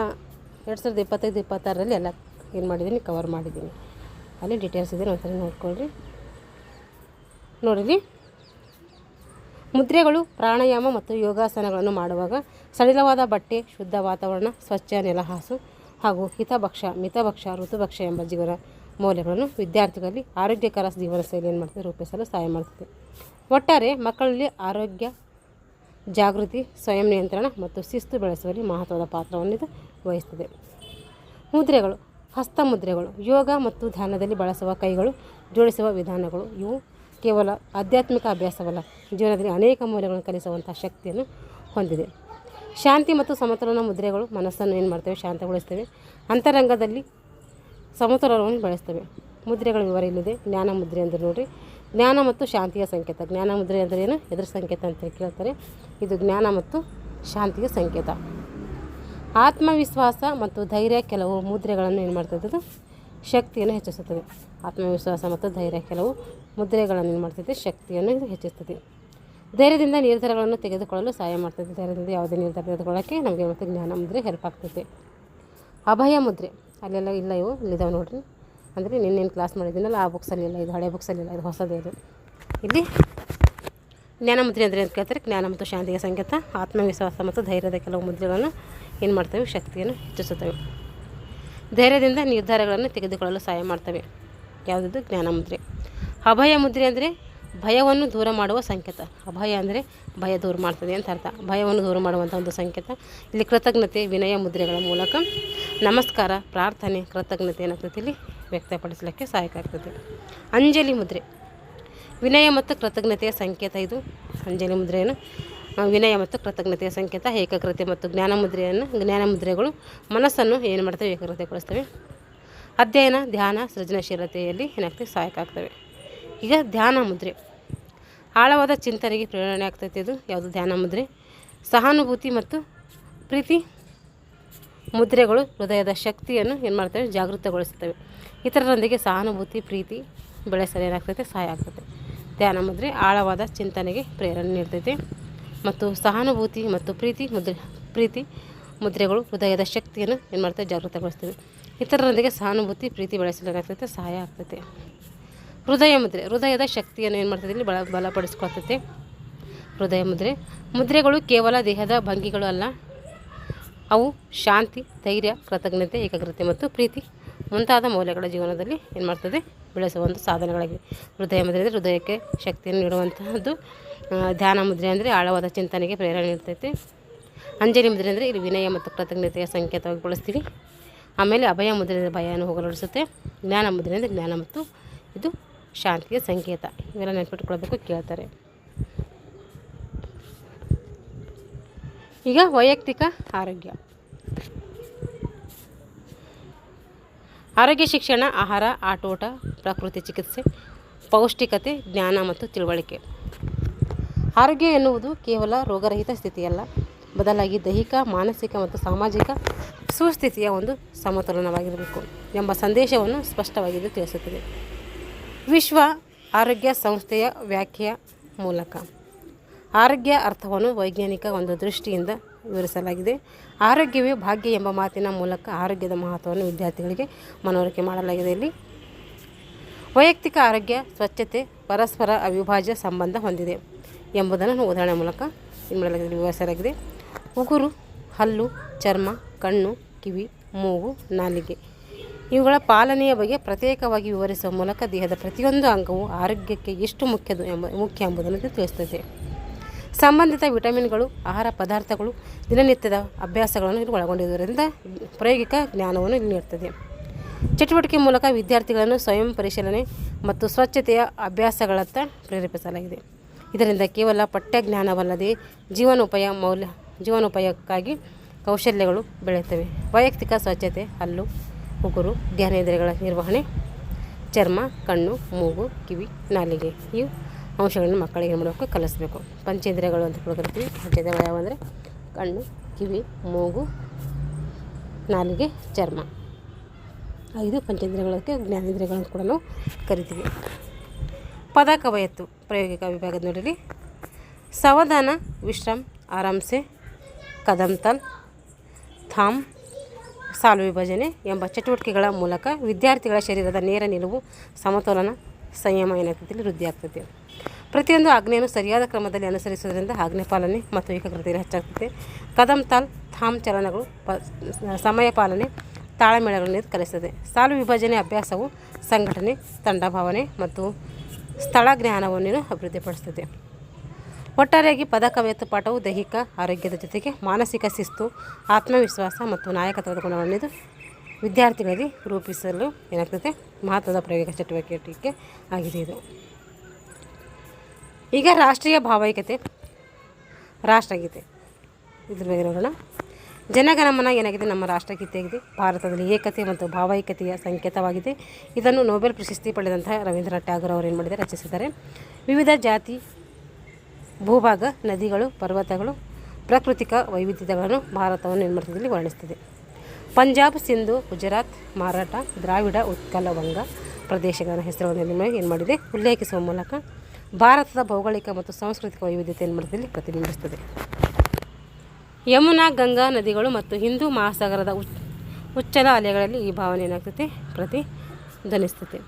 2025-26ರಲ್ಲಿ ಎಲ್ಲ ಏನು ಮಾಡಿದ್ದೀನಿ, ಕವರ್ ಮಾಡಿದ್ದೀನಿ. ಅಲ್ಲಿ ಡೀಟೇಲ್ಸ್ ಇದೆ, ಒಂದು ಸರಿ ನೋಡ್ಕೊಳ್ರಿ. ನೋಡಿರಿ, ಮುದ್ರೆಗಳು ಪ್ರಾಣಾಯಾಮ ಮತ್ತು ಯೋಗಾಸನಗಳನ್ನು ಮಾಡುವಾಗ ಸಡಿಲವಾದ ಬಟ್ಟೆ, ಶುದ್ಧ ವಾತಾವರಣ, ಸ್ವಚ್ಛ ನೆಲಹಾಸು ಹಾಗೂ ಮಿತಭಕ್ಷ, ಋತುಭಕ್ಷ ಎಂಬ ಜೀವನ ಮೌಲ್ಯಗಳನ್ನು ವಿದ್ಯಾರ್ಥಿಗಳಲ್ಲಿ ಆರೋಗ್ಯಕರ ಜೀವನ ಶೈಲಿ ಏನು ಮಾಡ್ತದೆ, ರೂಪಿಸಲು ಸಹಾಯ ಮಾಡ್ತದೆ. ಒಟ್ಟಾರೆ ಮಕ್ಕಳಲ್ಲಿ ಆರೋಗ್ಯ, ಜಾಗೃತಿ, ಸ್ವಯಂ ನಿಯಂತ್ರಣ ಮತ್ತು ಶಿಸ್ತು ಬೆಳೆಸುವಲ್ಲಿ ಮಹತ್ವದ ಪಾತ್ರವನ್ನು ಇದು ವಹಿಸ್ತದೆ. ಮುದ್ರೆಗಳು, ಹಸ್ತಮುದ್ರೆಗಳು ಯೋಗ ಮತ್ತು ಧ್ಯಾನದಲ್ಲಿ ಬಳಸುವ ಕೈಗಳು ಜೋಡಿಸುವ ವಿಧಾನಗಳು. ಇವು ಕೇವಲ ಆಧ್ಯಾತ್ಮಿಕ ಅಭ್ಯಾಸವಲ್ಲ, ಜೀವನದಲ್ಲಿ ಅನೇಕ ಮೌಲ್ಯಗಳನ್ನು ಕಲಿಸುವಂಥ ಶಕ್ತಿಯನ್ನು ಹೊಂದಿದೆ. ಶಾಂತಿ ಮತ್ತು ಸಮತೋಲನ ಮುದ್ರೆಗಳು ಮನಸ್ಸನ್ನು ಏನು ಮಾಡ್ತವೆ, ಶಾಂತಗೊಳಿಸ್ತವೆ. ಅಂತರಂಗದಲ್ಲಿ ಸಮತೋಲನವನ್ನು ಬೆಳೆಸ್ತವೆ. ಮುದ್ರೆಗಳ ವಿವರ ಇಲ್ಲಿದೆ. ಜ್ಞಾನ ಮುದ್ರೆ ಅಂದರೆ ನೋಡಿರಿ, ಜ್ಞಾನ ಮತ್ತು ಶಾಂತಿಯ ಸಂಕೇತ. ಜ್ಞಾನ ಮುದ್ರೆ ಅಂದರೆ ಏನು, ಎದುರು ಸಂಕೇತ ಅಂತ ಕೇಳ್ತಾರೆ. ಇದು ಜ್ಞಾನ ಮತ್ತು ಶಾಂತಿಯ ಸಂಕೇತ. ಆತ್ಮವಿಶ್ವಾಸ ಮತ್ತು ಧೈರ್ಯ ಕೆಲವು ಮುದ್ರೆಗಳನ್ನು ಏನು ಮಾಡ್ತದೆ, ಶಕ್ತಿಯನ್ನು ಹೆಚ್ಚಿಸುತ್ತದೆ. ಆತ್ಮವಿಶ್ವಾಸ ಮತ್ತು ಧೈರ್ಯ ಕೆಲವು ಮುದ್ರೆಗಳನ್ನು ಏನು ಮಾಡ್ತದೆ, ಶಕ್ತಿಯನ್ನು ಹೆಚ್ಚಿಸ್ತದೆ. ಧೈರ್ಯದಿಂದ ನಿರ್ಧಾರಗಳನ್ನು ತೆಗೆದುಕೊಳ್ಳಲು ಸಹಾಯ ಮಾಡ್ತದೆ. ಧೈರ್ಯದಿಂದ ಯಾವುದೇ ನಿರ್ಧಾರ ತೆಗೆದುಕೊಳ್ಳೋಕ್ಕೆ ನಮಗೆ ಮತ್ತು ಜ್ಞಾನ ಮುದ್ರೆ ಹೆಲ್ಪ್ ಆಗ್ತದೆ. ಅಭಯ ಮುದ್ರೆ ಅಲ್ಲೆಲ್ಲ ಇಲ್ಲ, ಇವು ಇಲ್ಲಿದ್ದಾವೆ ನೋಡಿರಿ. ಅಂದರೆ ನಿನ್ನೇನು ಕ್ಲಾಸ್ ಮಾಡಿದ್ದೀನಲ್ಲ ಆ ಬುಕ್ಸಲ್ಲಿ ಇಲ್ಲ, ಇದು ಹಳೆ ಬುಕ್ಸಲ್ಲಿ ಇಲ್ಲ, ಇದು ಹೊಸದೇ. ಇದು ಇಲ್ಲಿ ಜ್ಞಾನ ಮುದ್ರೆ ಅಂದರೆ ಅಂತ ಕೇಳ್ತಾರೆ. ಜ್ಞಾನ ಮತ್ತು ಶಾಂತಿಯ ಸಂಕೇತ. ಆತ್ಮವಿಶ್ವಾಸ ಮತ್ತು ಧೈರ್ಯದ ಕೆಲವು ಮುದ್ರೆಗಳನ್ನು ಏನು ಮಾಡ್ತವೆ, ಶಕ್ತಿಯನ್ನು ಹೆಚ್ಚಿಸುತ್ತವೆ. ಧೈರ್ಯದಿಂದ ನಿರ್ಧಾರಗಳನ್ನು ತೆಗೆದುಕೊಳ್ಳಲು ಸಹಾಯ ಮಾಡ್ತವೆ. ಯಾವುದಿದು, ಜ್ಞಾನ ಮುದ್ರೆ. ಅಭಯ ಮುದ್ರೆ ಅಂದರೆ ಭಯವನ್ನು ದೂರ ಮಾಡುವ ಸಂಕೇತ. ಅಭಯ ಅಂದರೆ ಭಯ ದೂರ ಮಾಡ್ತದೆ ಅಂತ ಅರ್ಥ. ಭಯವನ್ನು ದೂರ ಮಾಡುವಂಥ ಒಂದು ಸಂಕೇತ. ಇಲ್ಲಿ ಕೃತಜ್ಞತೆ, ವಿನಯ ಮುದ್ರೆಗಳ ಮೂಲಕ ನಮಸ್ಕಾರ, ಪ್ರಾರ್ಥನೆ, ಕೃತಜ್ಞತೆ ಏನಾಗ್ತದೆ ಇಲ್ಲಿ ವ್ಯಕ್ತಪಡಿಸಲಿಕ್ಕೆ ಸಹಾಯಕ ಆಗ್ತದೆ. ಅಂಜಲಿ ಮುದ್ರೆ ವಿನಯ ಮತ್ತು ಕೃತಜ್ಞತೆಯ ಸಂಕೇತ. ಇದು ಅಂಜಲಿ ಮುದ್ರೆಯನ್ನು ವಿನಯ ಮತ್ತು ಕೃತಜ್ಞತೆಯ ಸಂಕೇತ. ಏಕಾಗ್ರತೆ ಮತ್ತು ಜ್ಞಾನ ಮುದ್ರೆಗಳು ಮನಸ್ಸನ್ನು ಏನು ಮಾಡ್ತವೆ, ಏಕಾಗ್ರತೆಗೊಳಿಸ್ತವೆ. ಅಧ್ಯಯನ, ಧ್ಯಾನ, ಸೃಜನಶೀಲತೆಯಲ್ಲಿ ಏನಾಗ್ತದೆ, ಸಹಾಯಕ ಆಗ್ತವೆ. ಈಗ ಧ್ಯಾನ ಮುದ್ರೆ ಆಳವಾದ ಚಿಂತನೆಗೆ ಪ್ರೇರಣೆ ಆಗ್ತೈತೆ. ಇದು ಯಾವುದು, ಧ್ಯಾನ ಮುದ್ರೆ. ಸಹಾನುಭೂತಿ ಮತ್ತು ಪ್ರೀತಿ ಮುದ್ರೆಗಳು ಹೃದಯದ ಶಕ್ತಿಯನ್ನು ಏನು ಮಾಡ್ತವೆ, ಜಾಗೃತಗೊಳಿಸುತ್ತವೆ. ಇತರರೊಂದಿಗೆ ಸಹಾನುಭೂತಿ, ಪ್ರೀತಿ ಬೆಳೆಸಲು ಏನಾಗ್ತೈತೆ, ಸಹಾಯ ಆಗ್ತದೆ. ಧ್ಯಾನ ಮುದ್ರೆ ಆಳವಾದ ಚಿಂತನೆಗೆ ಪ್ರೇರಣೆ ನೀಡ್ತೈತೆ. ಮತ್ತು ಸಹಾನುಭೂತಿ ಮತ್ತು ಪ್ರೀತಿ ಮುದ್ರೆಗಳು ಹೃದಯದ ಶಕ್ತಿಯನ್ನು ಏನು ಮಾಡ್ತವೆ, ಜಾಗೃತಗೊಳಿಸ್ತವೆ. ಇತರರೊಂದಿಗೆ ಸಹಾನುಭೂತಿ, ಪ್ರೀತಿ ಬೆಳೆಸಲು ಏನಾಗ್ತೈತೆ, ಸಹಾಯ ಆಗ್ತೈತೆ. ಹೃದಯ ಮುದ್ರೆ ಹೃದಯದ ಶಕ್ತಿಯನ್ನು ಏನು ಮಾಡ್ತದೆ, ಇಲ್ಲಿ ಬಲಪಡಿಸ್ಕೊಳ್ತೈತೆ. ಹೃದಯ ಮುದ್ರೆಗಳು ಕೇವಲ ದೇಹದ ಭಂಗಿಗಳು ಅಲ್ಲ, ಅವು ಶಾಂತಿ, ಧೈರ್ಯ, ಕೃತಜ್ಞತೆ, ಏಕಾಗ್ರತೆ ಮತ್ತು ಪ್ರೀತಿ ಮುಂತಾದ ಮೌಲ್ಯಗಳ ಜೀವನದಲ್ಲಿ ಏನು ಮಾಡ್ತದೆ, ಬೆಳೆಸುವ ಒಂದು ಸಾಧನಗಳಾಗಿವೆ. ಹೃದಯ ಮುದ್ರೆ ಅಂದರೆ ಹೃದಯಕ್ಕೆ ಶಕ್ತಿಯನ್ನು ನೀಡುವಂತಹದ್ದು. ಧ್ಯಾನ ಮುದ್ರೆ ಅಂದರೆ ಆಳವಾದ ಚಿಂತನೆಗೆ ಪ್ರೇರಣೆ ನೀಡ್ತೈತೆ. ಅಂಜಲಿ ಮುದ್ರೆ ಅಂದರೆ ಇಲ್ಲಿ ವಿನಯ ಮತ್ತು ಕೃತಜ್ಞತೆಯ ಸಂಕೇತವಾಗಿ ಬಳಸ್ತೀವಿ. ಆಮೇಲೆ ಅಭಯ ಮುದ್ರೆ ಅಂದರೆ ಭಯವನ್ನು ಹೋಗಲಾಡಿಸುತ್ತೆ. ಜ್ಞಾನ ಮುದ್ರೆ ಅಂದರೆ ಜ್ಞಾನ ಮತ್ತು ಇದು ಶಾಂತಿಯ ಸಂಕೇತ. ಇವೆಲ್ಲ ನೆನಪಿಟ್ಕೊಳ್ಬೇಕು, ಕೇಳ್ತಾರೆ. ಈಗ ವೈಯಕ್ತಿಕ ಆರೋಗ್ಯ. ಆರೋಗ್ಯ ಶಿಕ್ಷಣ, ಆಹಾರ, ಆಟೋಟ, ಪ್ರಕೃತಿ ಚಿಕಿತ್ಸೆ, ಪೌಷ್ಟಿಕತೆ, ಜ್ಞಾನ ಮತ್ತು ತಿಳುವಳಿಕೆ. ಆರೋಗ್ಯ ಎನ್ನುವುದು ಕೇವಲ ರೋಗರಹಿತ ಸ್ಥಿತಿಯಲ್ಲ, ಬದಲಾಗಿ ದೈಹಿಕ, ಮಾನಸಿಕ ಮತ್ತು ಸಾಮಾಜಿಕ ಸುಸ್ಥಿತಿಯ ಒಂದು ಸಮತೋಲನವಾಗಿರಬೇಕು ಎಂಬ ಸಂದೇಶವನ್ನು ಸ್ಪಷ್ಟವಾಗಿ ತಿಳಿಸುತ್ತದೆ. ವಿಶ್ವ ಆರೋಗ್ಯ ಸಂಸ್ಥೆಯ ವ್ಯಾಖ್ಯೆಯ ಮೂಲಕ ಆರೋಗ್ಯ ಅರ್ಥವನ್ನು ವೈಜ್ಞಾನಿಕ ಒಂದು ದೃಷ್ಟಿಯಿಂದ ವಿವರಿಸಲಾಗಿದೆ. ಆರೋಗ್ಯವೇ ಭಾಗ್ಯ ಎಂಬ ಮಾತಿನ ಮೂಲಕ ಆರೋಗ್ಯದ ಮಹತ್ವವನ್ನು ವಿದ್ಯಾರ್ಥಿಗಳಿಗೆ ಮನವರಿಕೆ ಮಾಡಲಾಗಿದೆ. ಇಲ್ಲಿ ವೈಯಕ್ತಿಕ ಆರೋಗ್ಯ, ಸ್ವಚ್ಛತೆ ಪರಸ್ಪರ ಅವಿಭಾಜ್ಯ ಸಂಬಂಧ ಹೊಂದಿದೆ ಎಂಬುದನ್ನು ಉದಾಹರಣೆ ಮೂಲಕ ವಿವರಿಸಲಾಗಿದೆ. ಉಗುರು, ಹಲ್ಲು, ಚರ್ಮ, ಕಣ್ಣು, ಕಿವಿ, ಮೂಗು, ನಾಲಿಗೆ ಇವುಗಳ ಪಾಲನೆಯ ಬಗ್ಗೆ ಪ್ರತ್ಯೇಕವಾಗಿ ವಿವರಿಸುವ ಮೂಲಕ ದೇಹದ ಪ್ರತಿಯೊಂದು ಅಂಗವು ಆರೋಗ್ಯಕ್ಕೆ ಎಷ್ಟು ಮುಖ್ಯ ಎಂಬುದನ್ನು ತಿಳಿಸುತ್ತದೆ. ಸಂಬಂಧಿತ ವಿಟಮಿನ್ಗಳು, ಆಹಾರ ಪದಾರ್ಥಗಳು, ದಿನನಿತ್ಯದ ಅಭ್ಯಾಸಗಳನ್ನು ಇಲ್ಲಿ ಒಳಗೊಂಡಿರುವುದರಿಂದ ಪ್ರಾಯೋಗಿಕ ಜ್ಞಾನವನ್ನು ಇಲ್ಲಿ ನೀಡುತ್ತದೆ. ಚಟುವಟಿಕೆ ಮೂಲಕ ವಿದ್ಯಾರ್ಥಿಗಳನ್ನು ಸ್ವಯಂ ಪರಿಶೀಲನೆ ಮತ್ತು ಸ್ವಚ್ಛತೆಯ ಅಭ್ಯಾಸಗಳತ್ತ ಪ್ರೇರೇಪಿಸಲಾಗಿದೆ. ಇದರಿಂದ ಕೇವಲ ಪಠ್ಯ ಜ್ಞಾನವಲ್ಲದೆ ಜೀವನೋಪಾಯಕ್ಕಾಗಿ ಕೌಶಲ್ಯಗಳು ಬೆಳೆಯುತ್ತವೆ. ವೈಯಕ್ತಿಕ ಸ್ವಚ್ಛತೆ, ಹಲ್ಲು, ಉಗುರು, ಜ್ಞಾನೇಂದ್ರಿಯಗಳ ನಿರ್ವಹಣೆ, ಚರ್ಮ, ಕಣ್ಣು, ಮೂಗು, ಕಿವಿ, ನಾಲಿಗೆ ಇವು ಅಂಶಗಳನ್ನು ಮಕ್ಕಳಿಗೆ ಏನು ಮಾಡಬೇಕು, ಕಲಿಸಬೇಕು. ಪಂಚೇಂದ್ರಿಯಗಳು ಅಂತ ಕರಿತೀವಿ. ಪಂಚೇಂದ್ರಿಯಗಳು ಯಾವಂದರೆ ಕಣ್ಣು, ಕಿವಿ, ಮೂಗು, ನಾಲಿಗೆ, ಚರ್ಮ. 5 ಪಂಚೇಂದ್ರಿಯಗಳಕ್ಕೆ ಜ್ಞಾನೇಂದ್ರಿಯಗಳನ್ನು ಕೂಡ ನಾವು ಕರಿತೀವಿ. ಪದ ಕವಯತ್ತು ಪ್ರಾಯೋಗಿಕ ವಿಭಾಗದ ನೋಡಿರಿ. ಸಾವಧಾನ, ವಿಶ್ರಾಮ್, ಆರಾಮ್ಸೆ, ಕದಮ್ ತಾಲ್, ಥಾಮ್, ಸಾಲು ವಿಭಜನೆ ಎಂಬ ಚಟುವಟಿಕೆಗಳ ಮೂಲಕ ವಿದ್ಯಾರ್ಥಿಗಳ ಶರೀರದ ನೇರ ನಿಲುವು, ಸಮತೋಲನ, ಸಂಯಮ ಏನಾಗ್ತದೆ ವೃದ್ಧಿ ಆಗ್ತದೆ. ಪ್ರತಿಯೊಂದು ಆಜ್ಞೆಯನ್ನು ಸರಿಯಾದ ಕ್ರಮದಲ್ಲಿ ಅನುಸರಿಸುವುದರಿಂದ ಆಜ್ಞೆ ಪಾಲನೆ ಮತ್ತು ಏಕಾಗ್ರತೆಯಲ್ಲಿ ಹೆಚ್ಚಾಗ್ತದೆ. ಕದಮ್ ತಾಲ್, ಥಾಮ್ ಚಲನಗಳು ಸಮಯ ಪಾಲನೆ, ತಾಳಮೇಳಗಳನ್ನು ಕಲಿಸ್ತದೆ. ಸಾಲು ವಿಭಜನೆ ಅಭ್ಯಾಸವು ಸಂಘಟನೆ, ತಂಡ ಭಾವನೆ ಮತ್ತು ಸ್ಥಳ ಜ್ಞಾನವನ್ನು ಅಭಿವೃದ್ಧಿಪಡಿಸ್ತದೆ. ಒಟ್ಟಾರೆಯಾಗಿ ಪದ ಕವಯತ್ತು ಪಾಠವು ದೈಹಿಕ ಆರೋಗ್ಯದ ಜೊತೆಗೆ ಮಾನಸಿಕ ಶಿಸ್ತು, ಆತ್ಮವಿಶ್ವಾಸ ಮತ್ತು ನಾಯಕತ್ವದ ಗುಣಗಳನ್ನು ವಿದ್ಯಾರ್ಥಿಗಳಲ್ಲಿ ರೂಪಿಸಲು ಏನಾಗ್ತದೆ ಮಹತ್ವದ ಪ್ರಾಯೋಗಿಕ ಚಟುವಟಿಕೆ ಆಗಿದೆ ಇದು. ಈಗ ರಾಷ್ಟ್ರೀಯ ಭಾವೈಕ್ಯತೆ, ರಾಷ್ಟ್ರಗೀತೆ ಇದ್ರ ಬಗ್ಗೆ ನೋಡೋಣ. ಜನಗಣಮನ ಏನಾಗಿದೆ ನಮ್ಮ ರಾಷ್ಟ್ರಗೀತೆಯಾಗಿದೆ. ಭಾರತದಲ್ಲಿ ಏಕತೆ ಮತ್ತು ಭಾವೈಕ್ಯತೆಯ ಸಂಕೇತವಾಗಿದೆ. ಇದನ್ನು ನೊಬೆಲ್ ಪ್ರಶಸ್ತಿ ಪಡೆದಂತಹ ರವೀಂದ್ರನಾಥ್ ಟ್ಯಾಗೋರ್ ಅವರು ಏನು ಮಾಡಿದ್ದಾರೆ, ರಚಿಸಿದ್ದಾರೆ. ವಿವಿಧ ಜಾತಿ, ಭೂಭಾಗ, ನದಿಗಳು, ಪರ್ವತಗಳು, ಪ್ರಾಕೃತಿಕ ವೈವಿಧ್ಯತೆಗಳನ್ನು ಭಾರತವನ್ನು ಏನು ಮಾಡ್ತಿದ್ದಲ್ಲಿ ವರ್ಣಿಸ್ತದೆ. ಪಂಜಾಬ್, ಸಿಂಧು, ಗುಜರಾತ್, ಮರಾಠ, ದ್ರಾವಿಡ, ಉತ್ಕಲ, ವಂಗ ಪ್ರದೇಶಗಳ ಹೆಸರುಗಳನ್ನು ಏನು ಮಾಡಿದೆ ಉಲ್ಲೇಖಿಸುವ ಮೂಲಕ ಭಾರತದ ಭೌಗೋಳಿಕ ಮತ್ತು ಸಾಂಸ್ಕೃತಿಕ ವೈವಿಧ್ಯತೆ ಏನು ಮಾಡ್ತಿದ್ದಲ್ಲಿ ಪ್ರತಿಬಿಂಬಿಸ್ತದೆ. ಯಮುನಾ, ಗಂಗಾ ನದಿಗಳು ಮತ್ತು ಹಿಂದೂ ಮಹಾಸಾಗರದ ಉಚ್ಚಲ ಅಲೆಗಳಲ್ಲಿ ಈ ಭಾವನೆ ಏನಾಗ್ತದೆ ಪ್ರತಿಧ್ವನಿಸ್ತದೆ.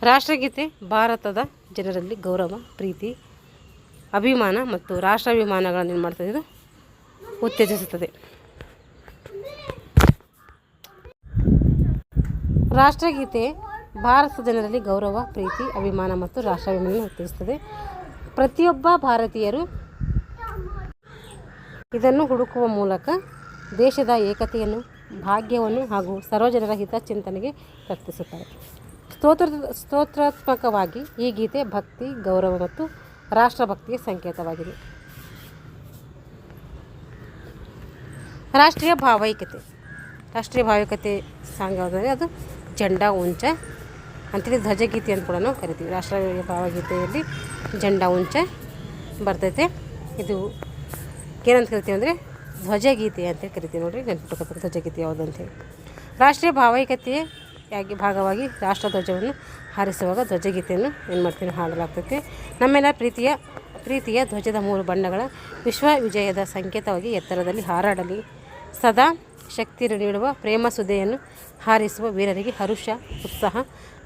ರಾಷ್ಟ್ರಗೀತೆ ಭಾರತದ ಜನರಲ್ಲಿ ಗೌರವ, ಪ್ರೀತಿ, ಅಭಿಮಾನ ಮತ್ತು ರಾಷ್ಟ್ರಾಭಿಮಾನಗಳನ್ನು ಏನು ಮಾಡ್ತದೆ, ಇದು ಉತ್ತೇಜಿಸುತ್ತದೆ. ರಾಷ್ಟ್ರಗೀತೆ ಭಾರತದ ಜನರಲ್ಲಿ ಗೌರವ, ಪ್ರೀತಿ, ಅಭಿಮಾನ ಮತ್ತು ರಾಷ್ಟ್ರಾಭಿಮಾನ ಉತ್ತೇಜಿಸುತ್ತದೆ. ಪ್ರತಿಯೊಬ್ಬ ಭಾರತೀಯರು ಇದನ್ನು ಹುಡುಕುವ ಮೂಲಕ ದೇಶದ ಏಕತೆಯನ್ನು, ಭಾಗ್ಯವನ್ನು ಹಾಗೂ ಸರ್ವಜನರ ಹಿತಚಿಂತನೆಗೆ ಪ್ರಯತ್ನಿಸುತ್ತಾರೆ. ಸ್ತೋತ್ರಾತ್ಮಕವಾಗಿ ಈ ಗೀತೆ ಭಕ್ತಿ, ಗೌರವ ಮತ್ತು ರಾಷ್ಟ್ರಭಕ್ತಿಯ ಸಂಕೇತವಾಗಿದೆ. ರಾಷ್ಟ್ರೀಯ ಭಾವೈಕ್ಯತೆ ಸಾಂಗ್ ಯಾವುದಂದರೆ ಅದು ಜೆಂಡಾ ಉಂಚ ಅಂತೇಳಿ ಧ್ವಜಗೀತೆ ಅಂತ ಕೂಡ ನಾವು ಕರಿತೀವಿ. ರಾಷ್ಟ್ರೀಯ ಭಾವಗೀತೆಯಲ್ಲಿ ಜೆಂಡಾ ಉಂಚ ಬರ್ತೈತೆ. ಇದು ಏನಂತ ಕರಿತೀವಿ ಅಂದರೆ ಧ್ವಜಗೀತೆ ಅಂತೇಳಿ ಕರಿತೀವಿ. ನೋಡಿರಿ ನೆನಪಿಟ್ಕೋಬೇಕು ಧ್ವಜಗೀತೆ ಯಾವುದು ಅಂತೇಳಿ. ರಾಷ್ಟ್ರೀಯ ಭಾವೈಕ್ಯತೆಯ ಭಾಗವಾಗಿ ರಾಷ್ಟ್ರಧ್ವಜವನ್ನು ಹಾರಿಸುವಾಗ ಧ್ವಜಗೀತೆಯನ್ನು ಏನು ಮಾಡ್ತೀವಿ ಹಾಡಲಾಗ್ತೈತೆ. ನಮ್ಮೆಲ್ಲ ಪ್ರೀತಿಯ ಧ್ವಜದ 3 ಬಣ್ಣಗಳ ವಿಶ್ವ ವಿಜಯದ ಸಂಕೇತವಾಗಿ ಎತ್ತರದಲ್ಲಿ ಹಾರಾಡಲಿ, ಸದಾ ಶಕ್ತಿಯನ್ನು ನೀಡುವ ಪ್ರೇಮ ಸುದೆಯನ್ನು ಹಾರಿಸುವ ವೀರರಿಗೆ ಹರುಷ, ಉತ್ಸಾಹ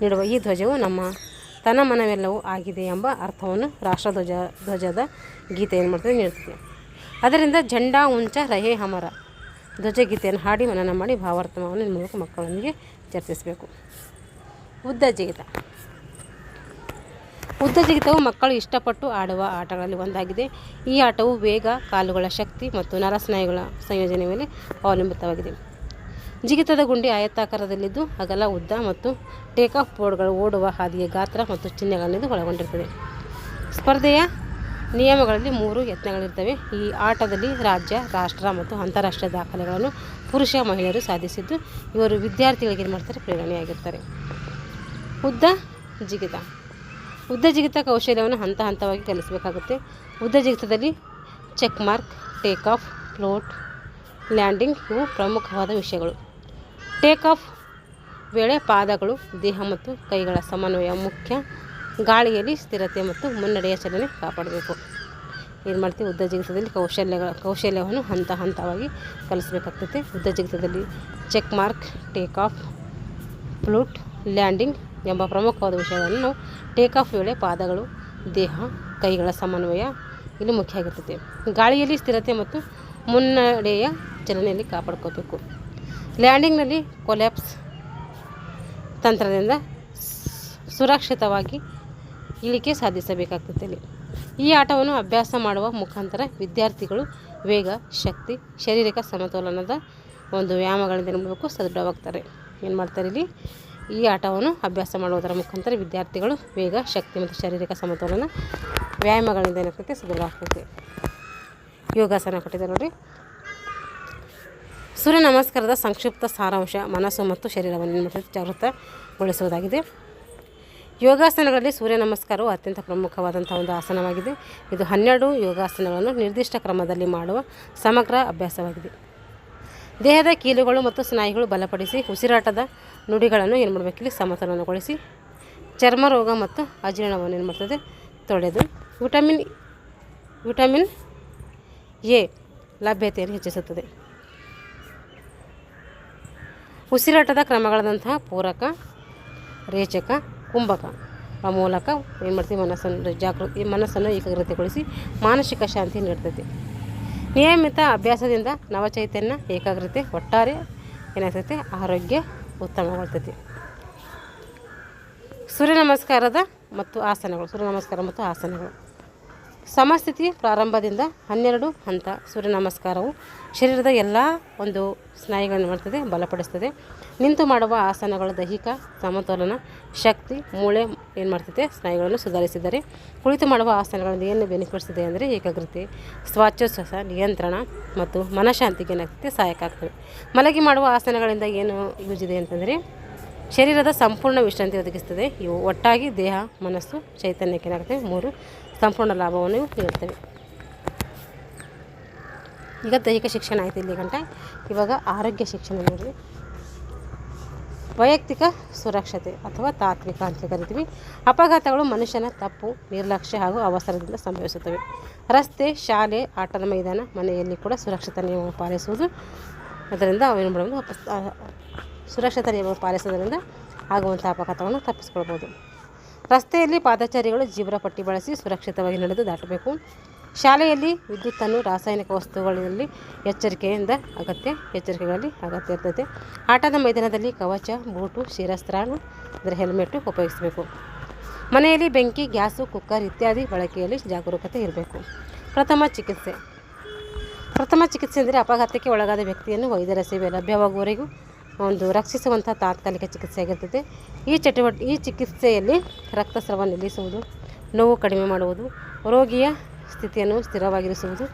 ನೀಡುವ ಈ ಧ್ವಜವು ನಮ್ಮ ತನಮನವೆಲ್ಲವೂ ಆಗಿದೆ ಎಂಬ ಅರ್ಥವನ್ನು ಧ್ವಜದ ಗೀತೆ ಏನು ಮಾಡ್ತದೆ ನೀಡ್ತದೆ. ಅದರಿಂದ ಜೆಂಡಾ ಉಂಚ ರಹೇ ಹಮರ ಧ್ವಜಗೀತೆಯನ್ನು ಹಾಡಿ ಮನನ ಮಾಡಿ ಭಾವಾರ್ಥವನ್ನು ಮೂಲಕ ಮಕ್ಕಳೊಂದಿಗೆ ಚರ್ಚಿಸಬೇಕು. ಉದ್ದ ಜಿಗಿತವು ಮಕ್ಕಳು ಇಷ್ಟಪಟ್ಟು ಆಡುವ ಆಟಗಳಲ್ಲಿ ಒಂದಾಗಿದೆ. ಈ ಆಟವು ವೇಗ, ಕಾಲುಗಳ ಶಕ್ತಿ ಮತ್ತು ನರಸ್ನಾಯುಗಳ ಸಂಯೋಜನೆ ಮೇಲೆ ಅವಲಂಬಿತವಾಗಿದೆ. ಜಿಗಿತದ ಗುಂಡಿ ಆಯತಾಕಾರದಲ್ಲಿದ್ದು ಅಗಲ, ಉದ್ದ ಮತ್ತು ಟೇಕಾಫ್ ಬೋರ್ಡ್ಗಳು ಓಡುವ ಹಾದಿಯ ಗಾತ್ರ ಮತ್ತು ಚಿಹ್ನೆಗಳನ್ನು ಒಳಗೊಂಡಿರುತ್ತದೆ. ಸ್ಪರ್ಧೆಯ ನಿಯಮಗಳಲ್ಲಿ 3 ಯತ್ನಗಳಿರ್ತವೆ. ಈ ಆಟದಲ್ಲಿ ರಾಜ್ಯ, ರಾಷ್ಟ್ರ ಮತ್ತು ಅಂತಾರಾಷ್ಟ್ರೀಯ ದಾಖಲೆಗಳನ್ನು ಪುರುಷ, ಮಹಿಳೆಯರು ಸಾಧಿಸಿದ್ದು ಇವರು ವಿದ್ಯಾರ್ಥಿಗಳಿಗೆ ಏನು ಮಾಡ್ತಾರೆ ಪ್ರೇರಣೆಯಾಗಿರ್ತಾರೆ. ಉದ್ದ ಜಿಗಿತ ಕೌಶಲ್ಯವನ್ನು ಹಂತವಾಗಿ ಕಲಿಸಬೇಕಾಗುತ್ತೆ. ಉದ್ದ ಜಿಗಿತದಲ್ಲಿ check mark, take off, float, landing ಇವು ಪ್ರಮುಖವಾದ ವಿಷಯಗಳು. ಟೇಕ್ ಆಫ್ ವೇಳೆ ಪಾದಗಳು, ದೇಹ ಮತ್ತು ಕೈಗಳ ಸಮನ್ವಯ ಮುಖ್ಯ. ಗಾಳಿಯಲ್ಲಿ ಸ್ಥಿರತೆ ಮತ್ತು ಮುನ್ನಡೆಯ ಚಲನೆ ಕಾಪಾಡಬೇಕು. ಏನು ಮಾಡ್ತೀವಿ ಉದ್ದ ಜಿಗಿತದಲ್ಲಿ ಕೌಶಲ್ಯವನ್ನು ಹಂತವಾಗಿ ಕಲಿಸಬೇಕಾಗ್ತೈತೆ. ಉದ್ದ ಜಿಗಿತದಲ್ಲಿ check mark, take off, float, landing ಎಂಬ ಪ್ರಮುಖವಾದ ವಿಷಯಗಳನ್ನು ನಾವು ಟೇಕ್ ಆಫ್ ವೇಳೆ ಪಾದಗಳು, ದೇಹ, ಕೈಗಳ ಸಮನ್ವಯ ಇಲ್ಲಿ ಮುಖ್ಯ ಆಗಿರ್ತದೆ. ಗಾಳಿಯಲ್ಲಿ ಸ್ಥಿರತೆ ಮತ್ತು ಮುನ್ನಡೆಯ ಚಲನೆಯಲ್ಲಿ ಕಾಪಾಡ್ಕೋಬೇಕು. ಲ್ಯಾಂಡಿಂಗ್ನಲ್ಲಿ ಕೊಲ್ಯಾಪ್ಸ್ ತಂತ್ರದಿಂದ ಸುರಕ್ಷಿತವಾಗಿ ಇಳಿಕೆ ಸಾಧಿಸಬೇಕಾಗ್ತದೆ. ಈ ಆಟವನ್ನು ಅಭ್ಯಾಸ ಮಾಡುವ ಮುಖಾಂತರ ವಿದ್ಯಾರ್ಥಿಗಳು ವೇಗ, ಶಕ್ತಿ, ಶಾರೀರಿಕ ಸಮತೋಲನದ ಒಂದು ವ್ಯಾಯಾಮಗಳಿಂದ ನೋಡಬೇಕು ಸದೃಢವಾಗ್ತಾರೆ. ಏನು ಮಾಡ್ತಾರೆ ಇಲ್ಲಿ ಈ ಆಟವನ್ನು ಅಭ್ಯಾಸ ಮಾಡುವುದರ ಮುಖಾಂತರ ವಿದ್ಯಾರ್ಥಿಗಳು ವೇಗ, ಶಕ್ತಿ ಮತ್ತು ಶಾರೀರಿಕ ಸಮತೋಲನ ವ್ಯಾಯಾಮಗಳಿಂದ ಏನಾಗ್ತೈತೆ ಸದೃಢ ಆಗ್ತೈತೆ. ಯೋಗಾಸನ ಕೊಟ್ಟಿದ್ದಾರೆ ನೋಡಿ. ಸೂರ್ಯ ನಮಸ್ಕಾರದ ಸಂಕ್ಷಿಪ್ತ ಸಾರಾಂಶ ಮನಸ್ಸು ಮತ್ತು ಶರೀರವನ್ನು ಜಾಗೃತಗೊಳಿಸುವುದಾಗಿದೆ. ಯೋಗಾಸನಗಳಲ್ಲಿ ಸೂರ್ಯ ನಮಸ್ಕಾರವು ಅತ್ಯಂತ ಪ್ರಮುಖವಾದಂಥ ಒಂದು ಆಸನವಾಗಿದೆ. ಇದು 12 ಯೋಗಾಸನಗಳನ್ನು ನಿರ್ದಿಷ್ಟ ಕ್ರಮದಲ್ಲಿ ಮಾಡುವ ಸಮಗ್ರ ಅಭ್ಯಾಸವಾಗಿದೆ. ದೇಹದ ಕೀಲುಗಳು ಮತ್ತು ಸ್ನಾಯುಗಳು ಬಲಪಡಿಸಿ ಉಸಿರಾಟದ ನುಡಿಗಳನ್ನು ಏನು ಮಾಡಬೇಕಿಲ್ಲಿ ಸಮತೋಲನಗೊಳಿಸಿ ಚರ್ಮ ರೋಗ ಮತ್ತು ಅಜೀರ್ಣವನ್ನು ಏನು ಮಾಡ್ತದೆ ತೊಡೆದು ವಿಟಮಿನ್ ಎ ಲಭ್ಯತೆಯನ್ನು ಹೆಚ್ಚಿಸುತ್ತದೆ. ಉಸಿರಾಟದ ಕ್ರಮಗಳಾದಂತಹ ಪೂರಕ, ರೇಚಕ, ಕುಂಭಕ ಮೂಲಕ ಏನು ಮಾಡ್ತೀವಿ ಮನಸ್ಸನ್ನು ಏಕಾಗ್ರತೆಗೊಳಿಸಿ ಮಾನಸಿಕ ಶಾಂತಿ ನೀಡ್ತದೆ. ನಿಯಮಿತ ಅಭ್ಯಾಸದಿಂದ ನವಚೈತನ್ಯ, ಏಕಾಗ್ರತೆ, ಒಟ್ಟಾರೆ ಏನಾಗ್ತೈತೆ ಆರೋಗ್ಯ ಉತ್ತಮಗೊಳ್ತೈತಿ. ಸೂರ್ಯ ನಮಸ್ಕಾರ ಮತ್ತು ಆಸನಗಳು. ಸಮಸ್ಥಿತಿ ಪ್ರಾರಂಭದಿಂದ 12 ಹಂತ ಸೂರ್ಯ ನಮಸ್ಕಾರವು ಶರೀರದ ಎಲ್ಲ ಒಂದು ಸ್ನಾಯುಗಳನ್ನು ಮಾಡ್ತದೆ, ಬಲಪಡಿಸ್ತದೆ. ನಿಂತು ಮಾಡುವ ಆಸನಗಳು ದೈಹಿಕ ಸಮತೋಲನ, ಶಕ್ತಿ, ಮೂಳೆ ಏನು ಮಾಡ್ತದೆ ಸ್ನಾಯುಗಳನ್ನು ಸುಧಾರಿಸಿದರೆ, ಕುಳಿತು ಮಾಡುವ ಆಸನಗಳಿಂದ ಏನು ಬೆನಿಫಿಟ್ಸ್ ಇದೆ ಅಂದರೆ ಏಕಾಗ್ರತೆ, ಶ್ವಾಸೋಚ್ಛ್ವಾಸ ನಿಯಂತ್ರಣ ಮತ್ತು ಮನಃಶಾಂತಿಗೆ ಏನಾಗ್ತದೆ ಸಹಾಯಕ ಆಗ್ತದೆ. ಮಲಗಿ ಮಾಡುವ ಆಸನಗಳಿಂದ ಏನು ಯೂಸ್ ಇದೆ ಅಂತಂದರೆ ಶರೀರದ ಸಂಪೂರ್ಣ ವಿಶ್ರಾಂತಿ ಒದಗಿಸ್ತದೆ. ಇವು ಒಟ್ಟಾಗಿ ದೇಹ, ಮನಸ್ಸು, ಚೈತನ್ಯಕ್ಕೆ ಏನಾಗ್ತವೆ 3 ಸಂಪೂರ್ಣ ಲಾಭವನ್ನು ನೀಡ್ತವೆ. ಈಗ ದೈಹಿಕ ಶಿಕ್ಷಣ ಆಯಿತು ಇಲ್ಲಿ ಗಂಟ. ಇವಾಗ ಆರೋಗ್ಯ ಶಿಕ್ಷಣ ನೋಡಿರಿ. ವೈಯಕ್ತಿಕ ಸುರಕ್ಷತೆ ಅಥವಾ ತಾತ್ವಿಕ ಅಂತ ಕರಿತೀವಿ. ಅಪಘಾತಗಳು ಮನುಷ್ಯನ ತಪ್ಪು, ನಿರ್ಲಕ್ಷ್ಯ ಹಾಗೂ ಅವಸರದಿಂದ ಸಂಭವಿಸುತ್ತವೆ. ರಸ್ತೆ, ಶಾಲೆ, ಆಟದ ಮೈದಾನ, ಮನೆಯಲ್ಲಿ ಕೂಡ ಸುರಕ್ಷತಾ ನಿಯಮವನ್ನು ಪಾಲಿಸುವುದು. ಅದರಿಂದ ಅವೇನು ಮಾಡಬಹುದು, ಸುರಕ್ಷತಾ ನಿಯಮ ಪಾಲಿಸೋದ್ರಿಂದ ಆಗುವಂಥ ಅಪಘಾತವನ್ನು ತಪ್ಪಿಸ್ಕೊಳ್ಬೋದು. ರಸ್ತೆಯಲ್ಲಿ ಪಾದಚಾರಿಗಳು ಜೀಬ್ರಾ ಪಟ್ಟಿ ಬಳಸಿ ಸುರಕ್ಷಿತವಾಗಿ ನಡೆದು ದಾಟಬೇಕು. ಶಾಲೆಯಲ್ಲಿ ವಿದ್ಯುತ್ತನ್ನು, ರಾಸಾಯನಿಕ ವಸ್ತುಗಳಲ್ಲಿ ಎಚ್ಚರಿಕೆಗಳಲ್ಲಿ ಅಗತ್ಯ ಇರ್ತದೆ. ಆಟದ ಮೈದಾನದಲ್ಲಿ ಕವಚ, ಬೂಟು, ಶಿರಸ್ತ್ರಾಣ ಅಂದರೆ ಹೆಲ್ಮೆಟ್ಟು ಉಪಯೋಗಿಸಬೇಕು. ಮನೆಯಲ್ಲಿ ಬೆಂಕಿ, ಗ್ಯಾಸು, ಕುಕ್ಕರ್ ಇತ್ಯಾದಿ ಬಳಕೆಯಲ್ಲಿ ಜಾಗರೂಕತೆ ಇರಬೇಕು. ಪ್ರಥಮ ಚಿಕಿತ್ಸೆ ಅಂದರೆ ಅಪಘಾತಕ್ಕೆ ಒಳಗಾದ ವ್ಯಕ್ತಿಯನ್ನು ವೈದ್ಯರ ಸೇವೆ ಲಭ್ಯವಾಗುವವರೆಗೂ ಒಂದು ರಕ್ಷಿಸುವಂಥ ತಾತ್ಕಾಲಿಕ ಚಿಕಿತ್ಸೆ ಆಗಿರ್ತದೆ. ಈ ಚಿಕಿತ್ಸೆಯಲ್ಲಿ ರಕ್ತಸ್ರಾವ ನಿಲ್ಲಿಸುವುದು, ನೋವು ಕಡಿಮೆ ಮಾಡುವುದು, ರೋಗಿಯ ಸ್ಥಿತಿಯನ್ನು ಸ್ಥಿರವಾಗಿರಿಸುವುದು,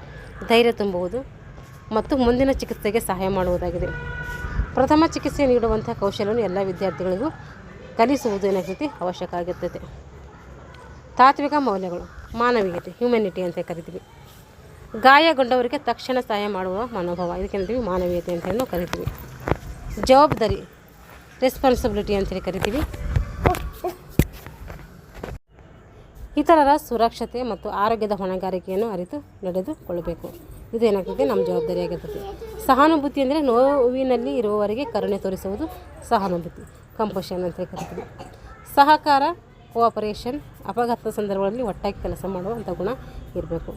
ಧೈರ್ಯ ತುಂಬುವುದು ಮತ್ತು ಮುಂದಿನ ಚಿಕಿತ್ಸೆಗೆ ಸಹಾಯ ಮಾಡುವುದಾಗಿದೆ. ಪ್ರಥಮ ಚಿಕಿತ್ಸೆ ನೀಡುವಂಥ ಕೌಶಲ್ಯವನ್ನು ಎಲ್ಲ ವಿದ್ಯಾರ್ಥಿಗಳಿಗೂ ಕಲಿಸುವುದು ಏನಾಗ್ತೈತಿ ಅವಶ್ಯಕ ಆಗಿರ್ತೈತೆ. ತಾತ್ವಿಕ ಮೌಲ್ಯಗಳು, ಮಾನವೀಯತೆ, ಹ್ಯುಮ್ಯಾನಿಟಿ ಅಂತ ಕರಿತೀವಿ. ಗಾಯಗೊಂಡವರಿಗೆ ತಕ್ಷಣ ಸಹಾಯ ಮಾಡುವ ಮನೋಭಾವ, ಇದಕ್ಕೆ ಮಾನವೀಯತೆ ಅಂತ ನಾವು ಕರಿತೀವಿ. ಜವಾಬ್ದಾರಿ, ರೆಸ್ಪಾನ್ಸಿಬಿಲಿಟಿ ಅಂತೇಳಿ ಕರಿತೀವಿ. ಇತರರ ಸುರಕ್ಷತೆ ಮತ್ತು ಆರೋಗ್ಯದ ಹೊಣೆಗಾರಿಕೆಯನ್ನು ಅರಿತು ನಡೆದುಕೊಳ್ಳಬೇಕು. ಇದು ಏನಾಗ್ತದೆ ನಮ್ಮ ಜವಾಬ್ದಾರಿಯಾಗಿರ್ತದೆ. ಸಹಾನುಭೂತಿ ಅಂದರೆ ನೋವಿನಲ್ಲಿ ಇರುವವರಿಗೆ ಕರುಣೆ ತೋರಿಸುವುದು ಸಹಾನುಭೂತಿ, ಕಂಪೋಷನ್ ಅಂತ ಕರಿತೀವಿ. ಸಹಕಾರ, ಕೋಆಪರೇಷನ್, ಅಪಘಾತದ ಸಂದರ್ಭಗಳಲ್ಲಿ ಒಟ್ಟಾಗಿ ಕೆಲಸ ಮಾಡುವಂಥ ಗುಣ ಇರಬೇಕು.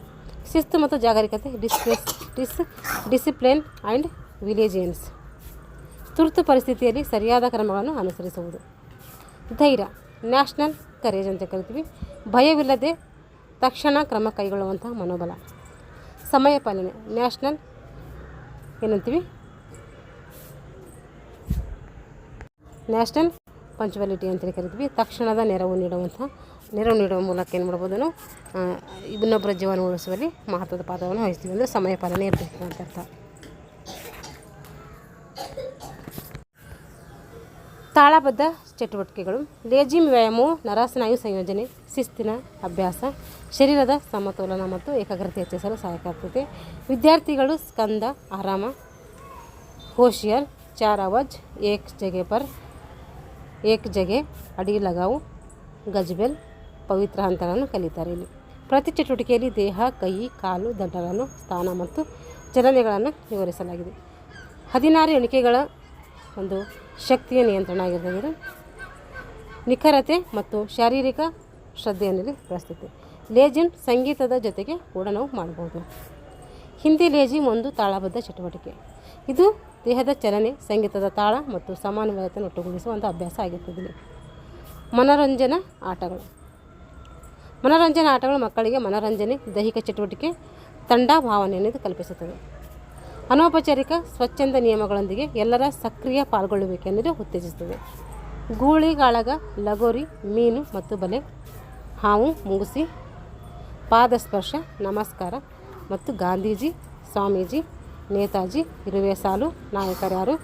ಶಿಸ್ತು ಮತ್ತು ಜಾಗರೂಕತೆ, ಡಿಸಿಪ್ಲಿನ್ ಆ್ಯಂಡ್ ವಿಲೇಜಿಯನ್ಸ್, ತುರ್ತು ಪರಿಸ್ಥಿತಿಯಲ್ಲಿ ಸರಿಯಾದ ಕ್ರಮಗಳನ್ನು ಅನುಸರಿಸುವುದು. ಧೈರ್ಯ, ನ್ಯಾಷನಲ್ ಕರೇಜ್ ಅಂತ ಕರಿತೀವಿ. ಭಯವಿಲ್ಲದೆ ತಕ್ಷಣ ಕ್ರಮ ಕೈಗೊಳ್ಳುವಂಥ ಮನೋಬಲ. ಸಮಯ ಪಾಲನೆ, ನ್ಯಾಷನಲ್ ಪಂಚುವಾಲಿಟಿ ಅಂತೇಳಿ ಕರಿತೀವಿ. ತಕ್ಷಣದ ನೆರವು ನೀಡುವ ಮೂಲಕ ಏನು ಮಾಡ್ಬೋದು ನಾವು ಇನ್ನೊಬ್ಬರ ಜೀವನ ಉಳಿಸುವಲ್ಲಿ ಮಹತ್ವದ ಪಾತ್ರವನ್ನು ವಹಿಸ್ತೀವಿ. ಅಂದರೆ ಸಮಯ ಪಾಲನೆ ಇರಬೇಕು ಅಂತ ಅರ್ಥ. ತಾಳಬದ್ಧ ಚಟುವಟಿಕೆಗಳು, ಲೇಜಿಮ್ ವ್ಯಾಯಾಮವು ನರಸ್ನಾಯು ಸಂಯೋಜನೆ, ಶಿಸ್ತಿನ ಅಭ್ಯಾಸ, ಶರೀರದ ಸಮತೋಲನ ಮತ್ತು ಏಕಾಗ್ರತೆ ಹೆಚ್ಚಿಸಲು ಸಹಾಯಕ ಆಗ್ತದೆ. ವಿದ್ಯಾರ್ಥಿಗಳು ಸ್ಕಂದ, ಆರಾಮ, ಹೋಶಿಯರ್, 4 ಆವಾಜ್, ಏಕ್ ಜಗೆ, ಅಡಿ ಲಗಾವು, ಗಜ್ಬೆಲ್, ಪವಿತ್ರ ಹಂತಗಳನ್ನು ಕಲಿತಾರೆ. ಇಲ್ಲಿ ಪ್ರತಿ ಚಟುವಟಿಕೆಯಲ್ಲಿ ದೇಹ, ಕೈ, ಕಾಲು, ದಂಡಗಳನ್ನು, ಸ್ಥಾನ ಮತ್ತು ಚಲನೆಗಳನ್ನು ವಿವರಿಸಲಾಗಿದೆ. 16 ಎಣಿಕೆಗಳ ಒಂದು ಶಕ್ತಿಯ ನಿಯಂತ್ರಣ ಆಗಿರ್ತದೆ. ನಿಖರತೆ ಮತ್ತು ಶಾರೀರಿಕ ಶ್ರದ್ಧೆಯಲ್ಲಿ ಬಳಸ್ತೈತೆ. ಲೇಜಿಮ್ ಸಂಗೀತದ ಜೊತೆಗೆ ಕೂಡ ನಾವು ಮಾಡ್ಬೋದು. ಹಿಂದಿ ಲೇಜಿಮ್ ಒಂದು ತಾಳಬದ್ಧ ಚಟುವಟಿಕೆ. ಇದು ದೇಹದ ಚಲನೆ, ಸಂಗೀತದ ತಾಳ ಮತ್ತು ಸಮನ್ವಯತೆಯನ್ನು ಒಟ್ಟುಗೂಡಿಸುವಂಥ ಅಭ್ಯಾಸ ಆಗಿರ್ತದೆ. ಮನೋರಂಜನಾ ಆಟಗಳು ಮಕ್ಕಳಿಗೆ ಮನೋರಂಜನೆ, ದೈಹಿಕ ಚಟುವಟಿಕೆ, ತಂಡ ಭಾವನೆಯನ್ನು ಕಲ್ಪಿಸುತ್ತದೆ. ಅನೌಪಚಾರಿಕ ಸ್ವಚ್ಛಂದ ನಿಯಮಗಳೊಂದಿಗೆ ಎಲ್ಲರ ಸಕ್ರಿಯ ಪಾಲ್ಗೊಳ್ಳುವಿಕೆಯನ್ನು ಉತ್ತೇಜಿಸುತ್ತದೆ. ಗೂಳಿ, ಕಾಳಗ, ಲಗೋರಿ, ಮೀನು ಮತ್ತು ಬಲೆ, ಹಾವು, ಮುಂಗುಸಿ, ಪಾದಸ್ಪರ್ಶ, ನಮಸ್ಕಾರ ಮತ್ತು ಗಾಂಧೀಜಿ, ಸ್ವಾಮೀಜಿ, ನೇತಾಜಿ, ಇರುವೆ ಸಾಲು, ನಾಯಕರ್ಯಾರು,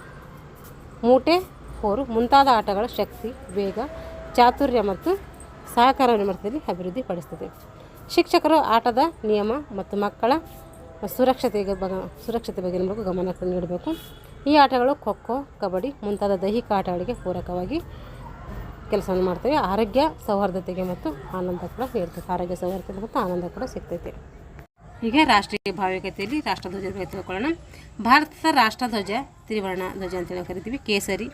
ಮೂಟೆ ಹೋರು ಮುಂತಾದ ಆಟಗಳ ಶಕ್ತಿ, ವೇಗ, ಚಾತುರ್ಯ ಮತ್ತು ಸಹಕಾರವನ್ನು ಮಾಡ್ತದೆ, ಅಭಿವೃದ್ಧಿಪಡಿಸ್ತದೆ. ಶಿಕ್ಷಕರು ಆಟದ ನಿಯಮ ಮತ್ತು ಮಕ್ಕಳ ಸುರಕ್ಷತೆ ಬಗ್ಗೆ ನಮಗೂ ಗಮನ ನೀಡಬೇಕು. ಈ ಆಟಗಳು ಖೋ-ಖೋ, ಕಬಡ್ಡಿ ಮುಂತಾದ ದೈಹಿಕ ಆಟಗಳಿಗೆ ಪೂರಕವಾಗಿ ಕೆಲಸವನ್ನು ಮಾಡ್ತವೆ. ಆರೋಗ್ಯ ಸೌಹಾರ್ದತೆಗೆ ಮತ್ತು ಆನಂದ ಕೂಡ ನೀಡ್ತದೆ. ಆರೋಗ್ಯ ಸೌಹಾರ್ದತೆ ಮತ್ತು ಆನಂದ ಕೂಡ ಸಿಗ್ತೈತೆ. ಹೀಗೆ ರಾಷ್ಟ್ರೀಯ ಭಾವೈಕ್ಯತೆಯಲ್ಲಿ ರಾಷ್ಟ್ರಧ್ವಜದ ಬಗ್ಗೆ ತಿಳ್ಕೊಳ್ಳೋಣ. ಭಾರತದ ರಾಷ್ಟ್ರಧ್ವಜ ತ್ರಿವರ್ಣ ಧ್ವಜ ಅಂತೇಳಿ ಕರಿತೀವಿ. ಕೇಸರಿ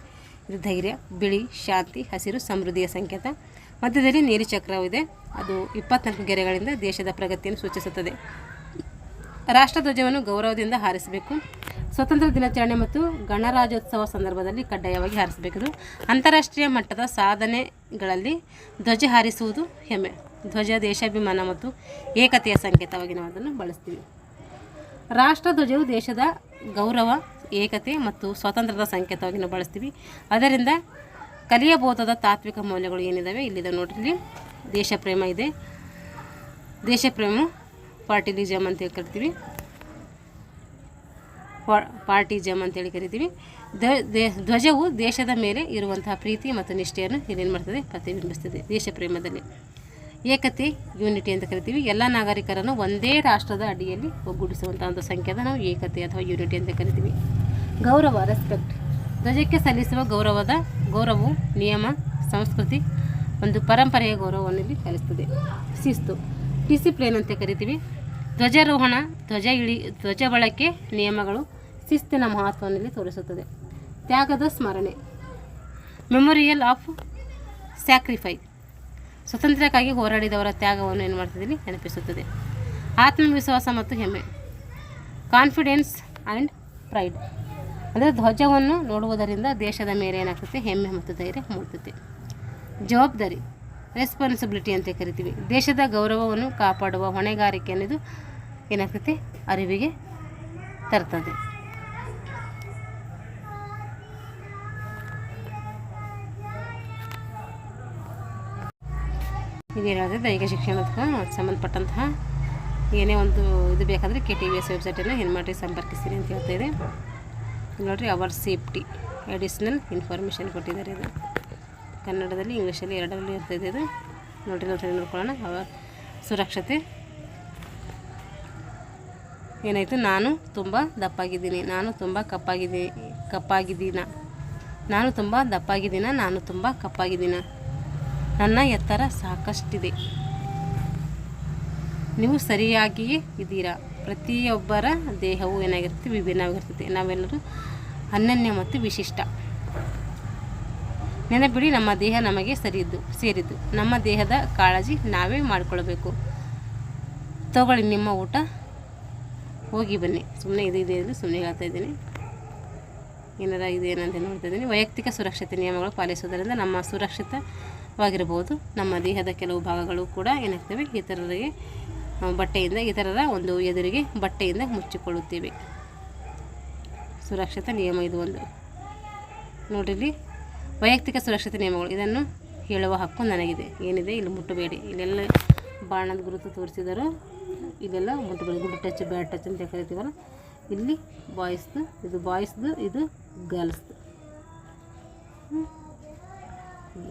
ಇದು ಧೈರ್ಯ, ಬಿಳಿ ಶಾಂತಿ, ಹಸಿರು ಸಮೃದ್ಧಿಯ ಸಂಕೇತ, ಮಧ್ಯದಲ್ಲಿ ನೀಲಿ ಚಕ್ರವಿದೆ. ಅದು 24 ಗೆರೆಗಳಿಂದ ದೇಶದ ಪ್ರಗತಿಯನ್ನು ಸೂಚಿಸುತ್ತದೆ. ರಾಷ್ಟ್ರಧ್ವಜವನ್ನು ಗೌರವದಿಂದ ಹಾರಿಸಬೇಕು. ಸ್ವತಂತ್ರ ದಿನಾಚರಣೆ ಮತ್ತು ಗಣರಾಜ್ಯೋತ್ಸವ ಸಂದರ್ಭದಲ್ಲಿ ಕಡ್ಡಾಯವಾಗಿ ಹಾರಿಸಬೇಕು. ಅಂತಾರಾಷ್ಟ್ರೀಯ ಮಟ್ಟದ ಸಾಧನೆಗಳಲ್ಲಿ ಧ್ವಜ ಹಾರಿಸುವುದು ಹೆಮ್ಮೆ. ಧ್ವಜ ದೇಶಾಭಿಮಾನ ಮತ್ತು ಏಕತೆಯ ಸಂಕೇತವಾಗಿ ನಾವು ಅದನ್ನು ಬಳಸ್ತೀವಿ. ರಾಷ್ಟ್ರಧ್ವಜವು ದೇಶದ ಗೌರವ, ಏಕತೆ ಮತ್ತು ಸ್ವಾತಂತ್ರ್ಯದ ಸಂಕೇತವಾಗಿ ನಾವು ಬಳಸ್ತೀವಿ. ಅದರಿಂದ ಕಲಿಯಬಹುದಾದ ತಾತ್ವಿಕ ಮೌಲ್ಯಗಳು ಏನಿದ್ದಾವೆ ಇಲ್ಲಿದೆ ನೋಡ್ರಿ. ದೇಶ ಪ್ರೇಮ ಇದೆ. ದೇಶ ಪ್ರೇಮ ಪಾರ್ಟಿಲಿಸಮ್ ಅಂತೇಳಿ ಕರಿತೀವಿ. ಪಾರ್ಟಿಸಮ್ ಅಂತೇಳಿ ಕರಿತೀವಿ. ಧ್ವಜವು ದೇಶದ ಮೇಲೆ ಇರುವಂತಹ ಪ್ರೀತಿ ಮತ್ತು ನಿಷ್ಠೆಯನ್ನು ಇದೇನು ಮಾಡ್ತದೆ, ಪ್ರತಿಬಿಂಬಿಸ್ತದೆ. ದೇಶ ಪ್ರೇಮದಲ್ಲಿ ಏಕತೆ, ಯೂನಿಟಿ ಅಂತ ಕರಿತೀವಿ. ಎಲ್ಲ ನಾಗರಿಕರನ್ನು ಒಂದೇ ರಾಷ್ಟ್ರದ ಅಡಿಯಲ್ಲಿ ಒಗ್ಗೂಡಿಸುವಂಥ ಒಂದು ಸಂಕೇತ ನಾವು ಏಕತೆ ಅಥವಾ ಯೂನಿಟಿ ಅಂತ ಕರಿತೀವಿ. ಗೌರವ, ರೆಸ್ಪೆಕ್ಟ್, ಧ್ವಜಕ್ಕೆ ಸಲ್ಲಿಸುವ ಗೌರವವು ನಿಯಮ, ಸಂಸ್ಕೃತಿ, ಒಂದು ಪರಂಪರೆಯ ಗೌರವವನ್ನು ಇಲ್ಲಿ ಕಲಿಸ್ತದೆ. ಶಿಸ್ತು, ಡಿಸಿಪ್ಲಿನ್ ಅಂತ ಕರಿತೀವಿ. ಧ್ವಜಾರೋಹಣ, ಧ್ವಜ ಬಳಕೆ ನಿಯಮಗಳು ಶಿಸ್ತಿನ ಮಹತ್ವವನ್ನು ಇಲ್ಲಿ ತೋರಿಸುತ್ತದೆ. ತ್ಯಾಗದ ಸ್ಮರಣೆ, ಮೆಮೊರಿಯಲ್ ಆಫ್ ಸ್ಯಾಕ್ರಿಫೈ, ಸ್ವತಂತ್ರಕ್ಕಾಗಿ ಹೋರಾಡಿದವರ ತ್ಯಾಗವನ್ನು ಏನು ಮಾಡ್ತದೆ ಇಲ್ಲಿ ನೆನಪಿಸುತ್ತದೆ. ಆತ್ಮವಿಶ್ವಾಸ ಮತ್ತು ಹೆಮ್ಮೆ, ಕಾನ್ಫಿಡೆನ್ಸ್ ಆ್ಯಂಡ್ ಪ್ರೈಡ್, ಅಂದರೆ ಧ್ವಜವನ್ನು ನೋಡುವುದರಿಂದ ದೇಶದ ಮೇಲೆ ಏನಾಗ್ತದೆ, ಹೆಮ್ಮೆ ಮತ್ತು ಧೈರ್ಯ ಮೂಡ್ತದೆ. ಜವಾಬ್ದಾರಿ, ರೆಸ್ಪಾನ್ಸಿಬಿಲಿಟಿ ಅಂತ ಕರಿತೀವಿ. ದೇಶದ ಗೌರವವನ್ನು ಕಾಪಾಡುವ ಹೊಣೆಗಾರಿಕೆ ಅನ್ನೋದು ಏನಾಗ್ತದೆ, ಅರಿವಿಗೆ ತರ್ತದೆ. ಇದೇನಾದರೆ ದೈಹಿಕ ಶಿಕ್ಷಣಕ್ಕೆ ಸಂಬಂಧಪಟ್ಟಂತಹ ಏನೇ ಒಂದು ಇದು ಬೇಕಾದರೆ KTVS ವೆಬ್ಸೈಟನ್ನು ಏನು ಮಾಡಿರಿ ಸಂಪರ್ಕಿಸಿರಿ ಅಂತ ಹೇಳ್ತಾ ಇದೆ. ನೋಡಿರಿ, ಅವರ್ ಸೇಫ್ಟಿ ಅಡಿಷ್ನಲ್ ಇನ್ಫಾರ್ಮೇಷನ್ ಕೊಟ್ಟಿದ್ದಾರೆ. ಇದು ಕನ್ನಡದಲ್ಲಿ ಇಂಗ್ಲೀಷಲ್ಲಿ ಎರಡರಲ್ಲಿ ಇರ್ತದೆ. ಇದು ನೋಡಿರಿ, ನಾವು ನೋಡ್ಕೊಳ್ಳೋಣ. ಅವರ್ ಸುರಕ್ಷತೆ ಏನಾಯಿತು, ನಾನು ತುಂಬ ದಪ್ಪಾಗಿದ್ದೀನಿ, ನಾನು ತುಂಬ ಕಪ್ಪಾಗಿದ್ದೀನ, ನಾನು ತುಂಬ ದಪ್ಪಾಗಿದ್ದೀನ, ನಾನು ತುಂಬ ಕಪ್ಪಾಗಿದ್ದೀನ, ನನ್ನ ಎತ್ತರ ಸಾಕಷ್ಟಿದೆ, ನೀವು ಸರಿಯಾಗಿಯೇ ಇದ್ದೀರಾ. ಪ್ರತಿಯೊಬ್ಬರ ದೇಹವು ಏನಾಗಿರುತ್ತೆ, ವಿಭಿನ್ನವಾಗಿರ್ತದೆ. ನಾವೆಲ್ಲರೂ ಅನನ್ಯ ಮತ್ತು ವಿಶಿಷ್ಟ. ನೆನಪಿಡಿ, ನಮ್ಮ ದೇಹ ನಮಗೆ ಸೇರಿದ್ದು. ನಮ್ಮ ದೇಹದ ಕಾಳಜಿ ನಾವೇ ಮಾಡಿಕೊಳ್ಬೇಕು. ತಗೊಳ್ಳಿ ನಿಮ್ಮ ಊಟ, ಹೋಗಿ ಬನ್ನಿ. ಸುಮ್ಮನೆ ಇದು ಸುಮ್ಮನೆ ಹೇಳ್ತಾ ಇದ್ದೀನಿ. ಏನಾರ ಇದೇನಂತ ನೋಡ್ತಾ ಇದ್ದೀನಿ. ವೈಯಕ್ತಿಕ ಸುರಕ್ಷತೆ ನಿಯಮಗಳು ಪಾಲಿಸುವುದರಿಂದ ನಮ್ಮ ಸುರಕ್ಷಿತವಾಗಿರಬಹುದು. ನಮ್ಮ ದೇಹದ ಕೆಲವು ಭಾಗಗಳು ಕೂಡ ಏನಾಗ್ತವೆ, ಇತರರ ಒಂದು ಎದುರಿಗೆ ಬಟ್ಟೆಯಿಂದ ಮುಚ್ಚಿಕೊಳ್ಳುತ್ತೇವೆ. ಸುರಕ್ಷತಾ ನಿಯಮ ಇದು ಒಂದು ನೋಡಿರಿ. ವೈಯಕ್ತಿಕ ಸುರಕ್ಷತೆ ನಿಯಮಗಳು, ಇದನ್ನು ಹೇಳುವ ಹಕ್ಕು ನನಗಿದೆ. ಏನಿದೆ, ಇಲ್ಲಿ ಮುಟ್ಟಬೇಡಿ. ಇಲ್ಲೆಲ್ಲ ಬಾಣದ ಗುರುತು ತೋರಿಸಿದರು. ಇಲ್ಲೆಲ್ಲ ಮುಟ್ಟಬೇಡಿ. ಗುಡ್ ಟಚ್, ಬ್ಯಾಡ್ ಟಚ್ ಅಂತ ಕರಿತೀವಲ್ಲ. ಇಲ್ಲಿ ಬಾಯ್ಸ್ದು, ಇದು ಗರ್ಲ್ಸ್ದು.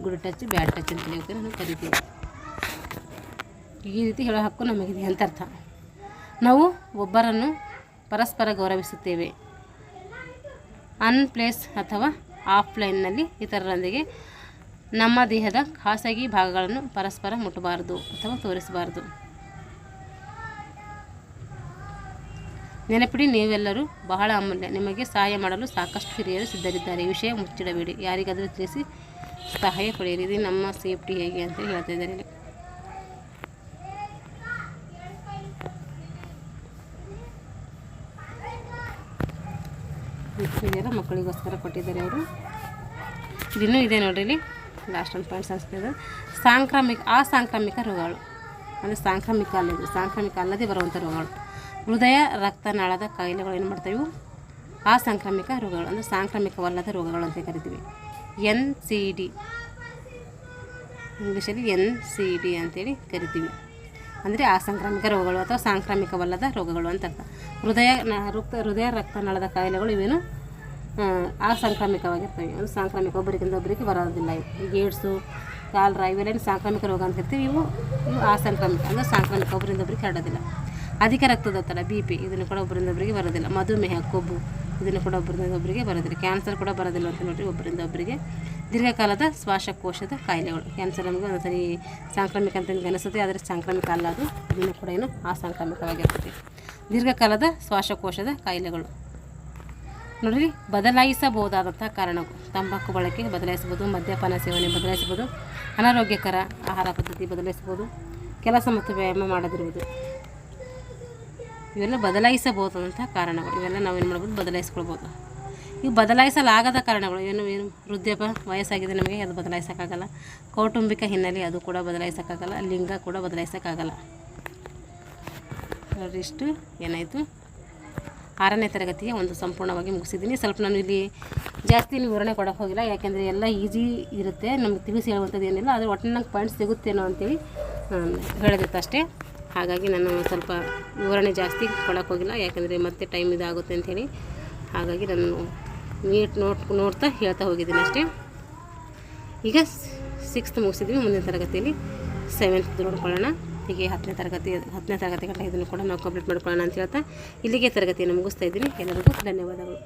ಗುಡ್ ಟಚ್, ಬ್ಯಾಡ್ ಟಚ್ ಅಂತ ಹೇಳ್ತೀವಿ, ನಾವು ಕರಿತೀವಿ. ಈ ರೀತಿ ಹೇಳೋ ಹಕ್ಕು ನಮಗಿದೆ ಅಂತ ಅರ್ಥ. ನಾವು ಒಬ್ಬರನ್ನು ಪರಸ್ಪರ ಗೌರವಿಸುತ್ತೇವೆ. ಪ್ಲೇಸ್ ಅಥವಾ ಆಫ್ಲೈನ್ನಲ್ಲಿ ಇತರರೊಂದಿಗೆ ನಮ್ಮ ದೇಹದ ಖಾಸಗಿ ಭಾಗಗಳನ್ನು ಪರಸ್ಪರ ಮುಟ್ಟಬಾರದು ಅಥವಾ ತೋರಿಸಬಾರದು. ನೆನಪಿಡಿ, ನೀವೆಲ್ಲರೂ ಬಹಳ ಅಮೂಲ್ಯ. ನಿಮಗೆ ಸಹಾಯ ಮಾಡಲು ಸಾಕಷ್ಟು ಹಿರಿಯರು ಸಿದ್ಧರಿದ್ದಾರೆ. ಈ ವಿಷಯ ಮುಚ್ಚಿಡಬೇಡಿ. ಯಾರಿಗಾದರೂ ತಿಳಿಸಿ ಸಹಾಯ ಪಡೆಯಿರಿ. ಇದು ನಮ್ಮ ಸೇಫ್ಟಿ ಹೇಗೆ ಅಂತ ಹೇಳ್ತಾ ಇದ್ದಾರೆ ಇಲ್ಲಿ. ಇದೆಲ್ಲ ಮಕ್ಕಳಿಗೋಸ್ಕರ ಕೊಟ್ಟಿದ್ದಾರೆ ಅವರು. ಇನ್ನೂ ಇದೆ ನೋಡ್ರಿ ಇಲ್ಲಿ ಲಾಸ್ಟ್ ಒಂದು ಪಾಯಿಂಟ್ಸ್ ಅನಿಸ್ತದೆ. ಅಸಾಂಕ್ರಾಮಿಕ ರೋಗಗಳು ಅಂದರೆ ಸಾಂಕ್ರಾಮಿಕ ಅಲ್ಲದೆ ಬರುವಂಥ ರೋಗಗಳು. ಹೃದಯ ರಕ್ತನಾಳದ ಕಾಯಿಲೆಗಳು ಏನು ಮಾಡ್ತವೆ, ಇವು ಅಸಾಂಕ್ರಾಮಿಕ ರೋಗಗಳು ಅಂದರೆ ಸಾಂಕ್ರಾಮಿಕವಲ್ಲದ ರೋಗಗಳು ಅಂತ ಕರಿತೀವಿ. NCD ಇಂಗ್ಲೀಷಲ್ಲಿ NCD ಅಂತೇಳಿ ಕರಿತೀವಿ. ಅಂದರೆ ಅಸಾಂಕ್ರಾಮಿಕ ರೋಗಗಳು ಅಥವಾ ಸಾಂಕ್ರಾಮಿಕವಲ್ಲದ ರೋಗಗಳು ಅಂತ ಅರ್ಥ. ಹೃದಯ ರಕ್ತನಾಳದ ಕಾಯಿಲೆಗಳು ಇವೇನು ಅಸಾಂಕ್ರಾಮಿಕವಾಗಿರ್ತವೆ. ಅದು ಸಾಂಕ್ರಾಮಿಕ, ಒಬ್ಬರಿಗಿಂತ ಒಬ್ಬರಿಗೆ ಬರೋದಿಲ್ಲ. ಈಗ ಏಡ್ಸು, ಕಾಲರ ಇವೆಲ್ಲ ಸಾಂಕ್ರಾಮಿಕ ರೋಗ ಅಂತ ಹೇಳ್ತೀವಿ. ಇವು ಅಸಾಂಕ್ರಾಮಿಕ, ಅಂದರೆ ಸಾಂಕ್ರಾಮಿಕ, ಒಬ್ಬರಿಂದ ಒಬ್ಬರಿಗೆ ಹರಡೋದಿಲ್ಲ. ಅಧಿಕ ರಕ್ತದೊತ್ತಡ BP ಇದನ್ನು ಕೂಡ ಒಬ್ಬರಿಂದ ಒಬ್ಬರಿಗೆ ಬರೋದಿಲ್ಲ. ಮಧುಮೇಹ, ಕೊಬ್ಬು ಇದನ್ನು ಕೂಡ ಒಬ್ಬರಿಂದ ಒಬ್ಬರಿಗೆ ಬರೋದಿಲ್ಲ. ಕ್ಯಾನ್ಸರ್ ಕೂಡ ಬರೋದಿಲ್ಲ ಅಂತ ನೋಡಿರಿ ಒಬ್ಬರಿಂದ ಒಬ್ಬರಿಗೆ. ದೀರ್ಘಕಾಲದ ಶ್ವಾಸಕೋಶದ ಕಾಯಿಲೆಗಳು, ಕ್ಯಾನ್ಸರ್ ನಮಗೆ ಒಂದ್ಸರಿ ಸಾಂಕ್ರಾಮಿಕ ಅಂತ ಅನಿಸುತ್ತೆ, ಆದರೆ ಸಾಂಕ್ರಾಮಿಕ ಅಲ್ಲ ಅದು, ಇದನ್ನು ಕೂಡ ಏನು ಅಸಾಂಕ್ರಾಮಿಕವಾಗಿರ್ತದೆ. ದೀರ್ಘಕಾಲದ ಶ್ವಾಸಕೋಶದ ಕಾಯಿಲೆಗಳು ನೋಡಿರಿ. ಬದಲಾಯಿಸಬಹುದಾದಂಥ ಕಾರಣಗಳು: ತಂಬಾಕು ಬಳಕೆ ಬದಲಾಯಿಸಬಹುದು, ಮದ್ಯಪಾನ ಸೇವನೆ ಬದಲಾಯಿಸಬಹುದು, ಅನಾರೋಗ್ಯಕರ ಆಹಾರ ಪದ್ಧತಿ ಬದಲಾಯಿಸಬಹುದು, ಕೆಲಸ ಮತ್ತು ವ್ಯಾಯಾಮ ಮಾಡದಿರುವುದು. ಇವೆಲ್ಲ ಬದಲಾಯಿಸಬಹುದಾದಂಥ ಕಾರಣಗಳು. ಇವೆಲ್ಲ ನಾವೇನು ಮಾಡ್ಬೋದು, ಬದಲಾಯಿಸ್ಕೊಳ್ಬೋದು. ಇವು ಬದಲಾಯಿಸಲಾಗದ ಕಾರಣಗಳು ಏನು ವೃದ್ಧಾಪ್ಯ, ವಯಸ್ಸಾಗಿದೆ ನಮಗೆ, ಅದು ಬದಲಾಯಿಸೋಕ್ಕಾಗಲ್ಲ. ಕೌಟುಂಬಿಕ ಹಿನ್ನೆಲೆ, ಅದು ಕೂಡ ಬದಲಾಯಿಸೋಕ್ಕಾಗಲ್ಲ. ಲಿಂಗ ಕೂಡ ಬದಲಾಯಿಸೋಕ್ಕಾಗಲ್ಲ. ನೋಡಿರಿ, ಇಷ್ಟು ಏನಾಯಿತು 6ನೇ ತರಗತಿಯ ಒಂದು ಸಂಪೂರ್ಣವಾಗಿ ಮುಗಿಸಿದ್ದೀನಿ. ಸ್ವಲ್ಪ ನಾನು ಇಲ್ಲಿ ಜಾಸ್ತಿ ವಿವರಣೆ ಕೊಡೋಕ್ಕೆ ಹೋಗಿಲ್ಲ, ಯಾಕೆಂದರೆ ಎಲ್ಲ ಈಸಿ ಇರುತ್ತೆ, ನಮ್ಗೆ ತಿಳಿಸಿ ಹೇಳುವಂಥದ್ದು ಏನಿಲ್ಲ. ಆದರೆ ಒಟ್ಟು ನಂಗೆ ಪಾಯಿಂಟ್ಸ್ ಸಿಗುತ್ತೇನೋ ಅಂತೇಳಿ ಹೇಳೋದಿತ್ತು ಅಷ್ಟೇ. ಹಾಗಾಗಿ ನಾನು ಸ್ವಲ್ಪ ವಿವರಣೆ ಜಾಸ್ತಿ ಕೊಡೋಕ್ಕೆ ಹೋಗಿಲ್ಲ, ಯಾಕೆಂದರೆ ಮತ್ತೆ ಟೈಮ್ ಇದಾಗುತ್ತೆ ಅಂಥೇಳಿ. ಹಾಗಾಗಿ ನಾನು ನೋಡ್ತಾ ಹೇಳ್ತಾ ಹೋಗಿದ್ದೀನಿ ಅಷ್ಟೇ. ಈಗ 6th ಮುಗಿಸಿದ್ವಿ. ಮುಂದಿನ ತರಗತಿಯಲ್ಲಿ 7th ನೋಡ್ಕೊಳ್ಳೋಣ. ಹೀಗೆ 10ನೇ ತರಗತಿ ಗಂಟ ಇದನ್ನು ಕೂಡ ನಾವು ಕಂಪ್ಲೀಟ್ ಮಾಡ್ಕೊಳ್ಳೋಣ ಅಂತ ಹೇಳ್ತಾ ಇಲ್ಲಿಗೆ ತರಗತಿಯನ್ನು ಮುಗಿಸ್ತಾ ಇದ್ದೀನಿ. ಎಲ್ಲರಿಗೂ ಧನ್ಯವಾದಗಳು.